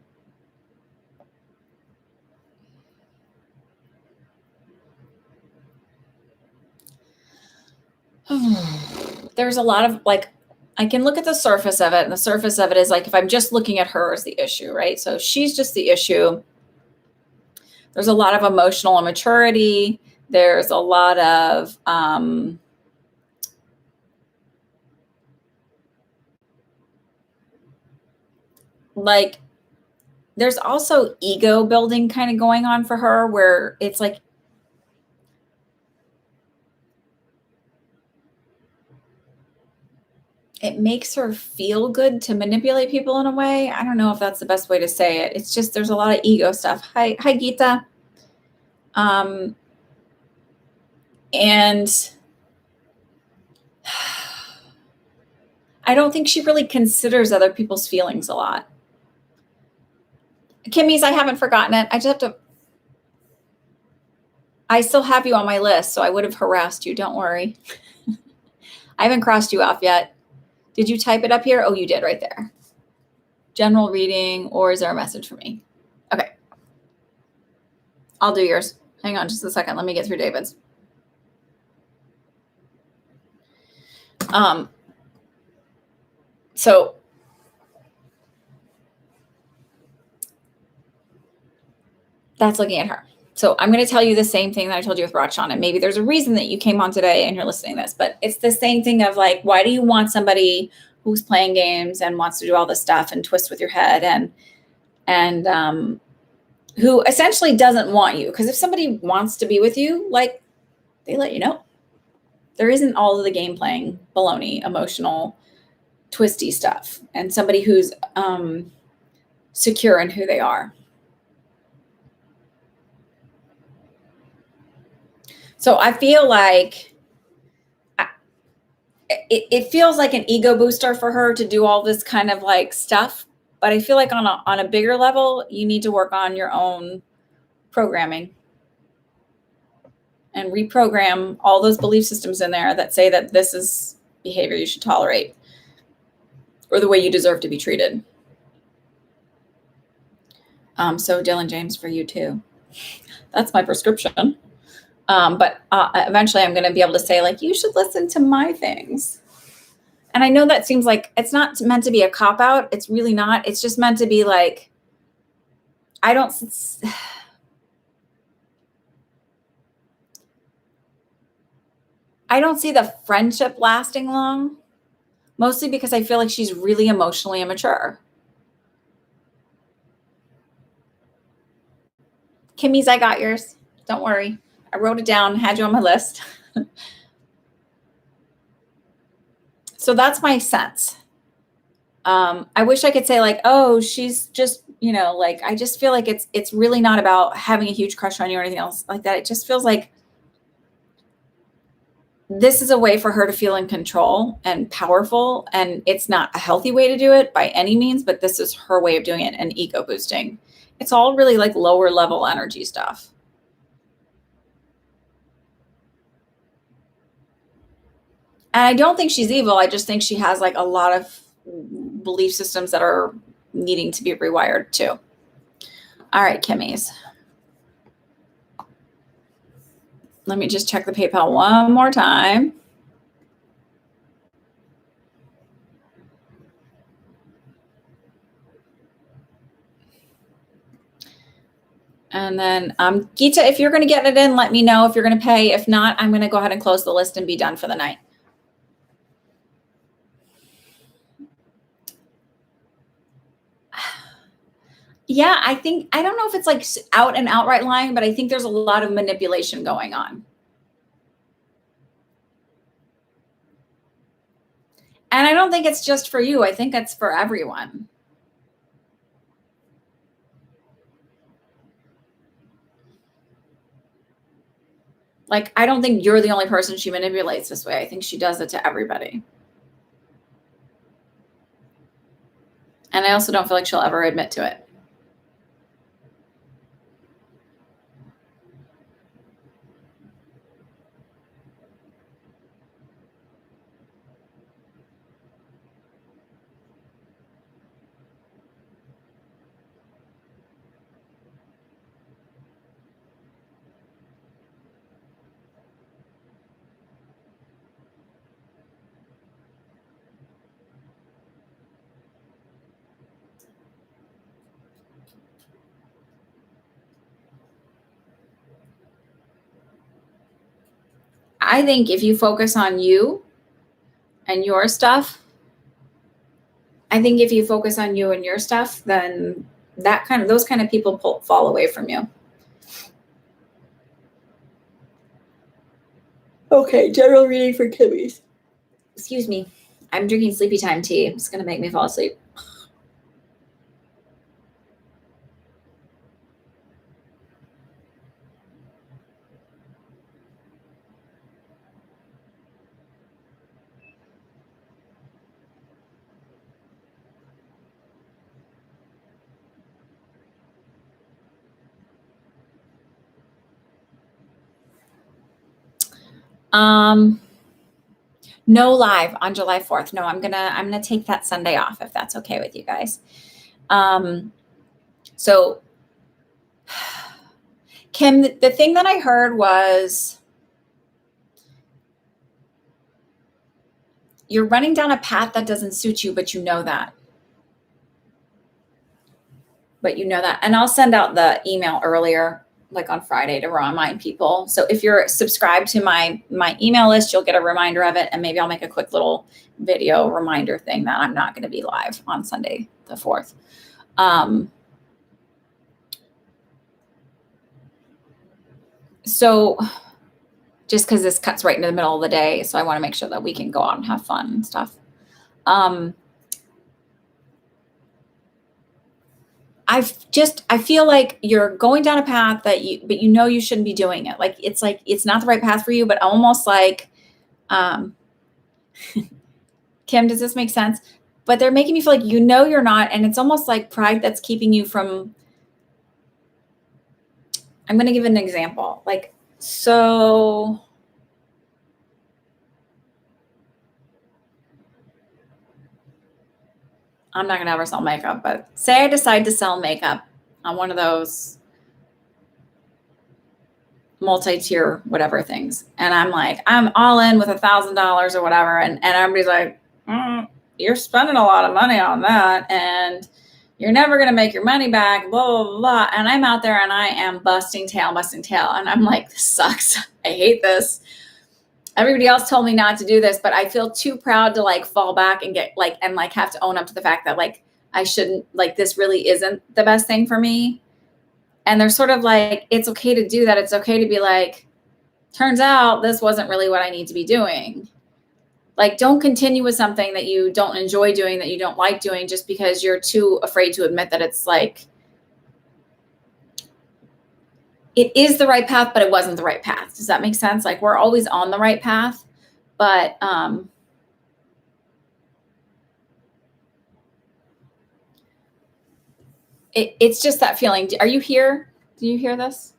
[SPEAKER 1] There's a lot of, like, I can look at the surface of it, and the surface of it is like, if I'm just looking at her as the issue, right? So she's just the issue. There's a lot of emotional immaturity. There's a lot of like, there's also ego building kind of going on for her, where it's like, it makes her feel good to manipulate people in a way. I don't know if that's the best way to say it. It's just, there's a lot of ego stuff. Hi Geeta. And I don't think she really considers other people's feelings a lot. Kimmy's, I haven't forgotten it. I still have you on my list, so I would have harassed you. Don't worry. I haven't crossed you off yet. Did you type it up here? Oh, you did right there. General reading, or is there a message for me? Okay. I'll do yours. Hang on just a second. Let me get through David's. So that's looking at her. So I'm going to tell you the same thing that I told you with Rachan, and maybe there's a reason that you came on today and you're listening to this, but it's the same thing of like, why do you want somebody who's playing games and wants to do all this stuff and twist with your head and who essentially doesn't want you? Because if somebody wants to be with you, like, they let you know. There isn't all of the game playing baloney, emotional, twisty stuff, and somebody who's secure in who they are. So I feel like it feels like an ego booster for her to do all this kind of like stuff. But I feel like on a bigger level, you need to work on your own programming and reprogram all those belief systems in there that say that this is behavior you should tolerate or the way you deserve to be treated. So Dylan James, for you too. That's my prescription. But eventually I'm going to be able to say, like, you should listen to my things. And I know that seems like it's not meant to be a cop-out. It's really not. It's just meant to be like, I don't see the friendship lasting long, mostly because I feel like she's really emotionally immature. Kimmy's, I got yours. Don't worry. I wrote it down, had you on my list. So that's my sense. I wish I could say like, oh, she's just, like, I just feel like it's really not about having a huge crush on you or anything else like that. It just feels like this is a way for her to feel in control and powerful. And it's not a healthy way to do it by any means, but this is her way of doing it and ego boosting. It's all really like lower level energy stuff. And I don't think she's evil. I just think she has like a lot of belief systems that are needing to be rewired too. All right, Kimmy's. Let me just check the PayPal one more time. And then Geeta, if you're going to get it in, let me know if you're going to pay. If not, I'm going to go ahead and close the list and be done for the night. Yeah, I don't know if it's like out and outright lying, but I think there's a lot of manipulation going on. And I don't think it's just for you. I think it's for everyone. Like, I don't think you're the only person she manipulates this way. I think she does it to everybody. And I also don't feel like she'll ever admit to it. I think if you focus on you and your stuff, then those kind of people fall away from you. Okay, general reading for Kimmy's. Excuse me. I'm drinking sleepy time tea. It's going to make me fall asleep. No live on July 4th. No, I'm gonna take that Sunday off if that's okay with you guys. So Kim, the thing that I heard was you're running down a path that doesn't suit you, but you know that. And I'll send out the email earlier, like on Friday, to remind people. So if you're subscribed to my email list, you'll get a reminder of it. And maybe I'll make a quick little video reminder thing that I'm not going to be live on Sunday, the 4th. So just because this cuts right into the middle of the day, so I want to make sure that we can go out and have fun and stuff. I feel like you're going down a path but you know you shouldn't be doing it. Like it's not the right path for you, but almost like, Kim, does this make sense? But they're making me feel like you know you're not, and it's almost like pride that's keeping you from. I'm going to give an example. Like, so I'm not going to ever sell makeup, but say I decide to sell makeup on one of those multi-tier whatever things. And I'm like, I'm all in with $1,000 or whatever. And everybody's like, you're spending a lot of money on that. And you're never going to make your money back, blah, blah, blah. And I'm out there and I am busting tail. And I'm like, this sucks. I hate this. Everybody else told me not to do this, but I feel too proud to like fall back and get like, and like have to own up to the fact that like, I shouldn't, like, this really isn't the best thing for me. And they're sort of like, it's okay to do that. It's okay to be like, turns out this wasn't really what I need to be doing. Like, don't continue with something that you don't enjoy doing, that you don't like doing, just because you're too afraid to admit that it's like, it is the right path, but it wasn't the right path. Does that make sense? Like, we're always on the right path, but it's just that feeling. Are you here? Do you hear this?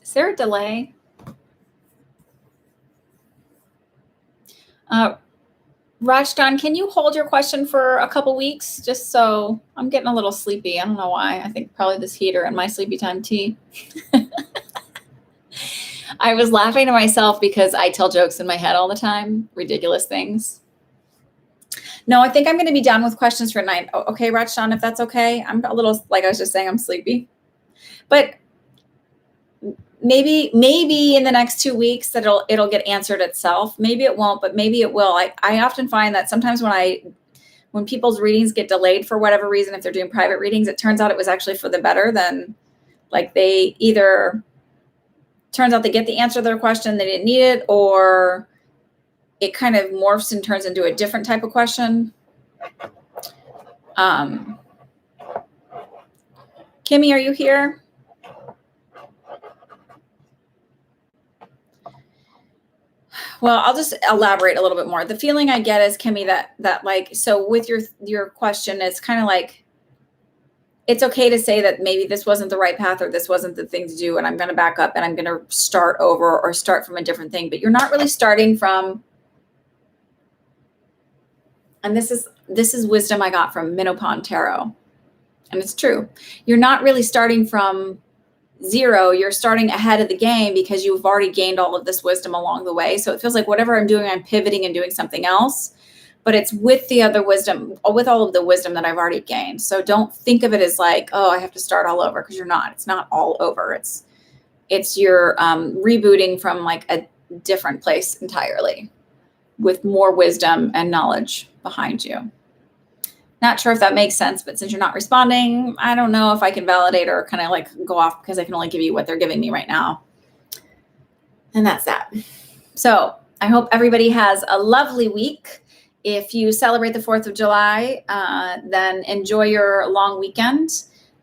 [SPEAKER 1] Is there a delay? Rajdan, can you hold your question for a couple weeks? Just so I'm getting a little sleepy. I don't know why. I think probably this heater and my sleepy time tea. I was laughing to myself because I tell jokes in my head all the time, ridiculous things. No, I think I'm going to be done with questions for tonight. Okay, Rajdan, if that's okay. I'm a little, like I was just saying, I'm sleepy. But maybe in the next 2 weeks that it'll get answered itself. Maybe it won't, but maybe it will. I often find that sometimes when people's readings get delayed for whatever reason, if they're doing private readings, it turns out it was actually for the better. Than like they either turns out they get the answer to their question, they didn't need it, or it kind of morphs and turns into a different type of question. Kimmy, are you here? Well, I'll just elaborate a little bit more. The feeling I get is, Kimmy, that like, so with your question, it's kind of like, it's okay to say that maybe this wasn't the right path or this wasn't the thing to do, and I'm going to back up and I'm going to start over or start from a different thing. But you're not really starting from, and this is wisdom I got from Minnow Pond Tarot, and it's true. You're not really starting from zero. You're starting ahead of the game because you've already gained all of this wisdom along the way. So it feels like whatever I'm doing, I'm pivoting and doing something else, but it's with the other wisdom, with all of the wisdom that I've already gained. So don't think of it as like, oh, I have to start all over, because you're not. It's not all over. It's you're rebooting from like a different place entirely with more wisdom and knowledge behind you. Not sure if that makes sense, but since you're not responding, I don't know if I can validate or kind of like go off, because I can only give you what they're giving me right now. And that's that. So I hope everybody has a lovely week. If you celebrate the 4th of July, then enjoy your long weekend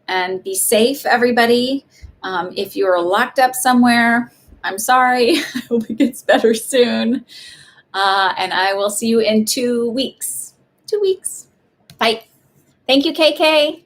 [SPEAKER 1] and be safe, everybody. If you're locked up somewhere, I'm sorry. I hope it gets better soon. And I will see you in 2 weeks. 2 weeks. Bye. Thank you, KK.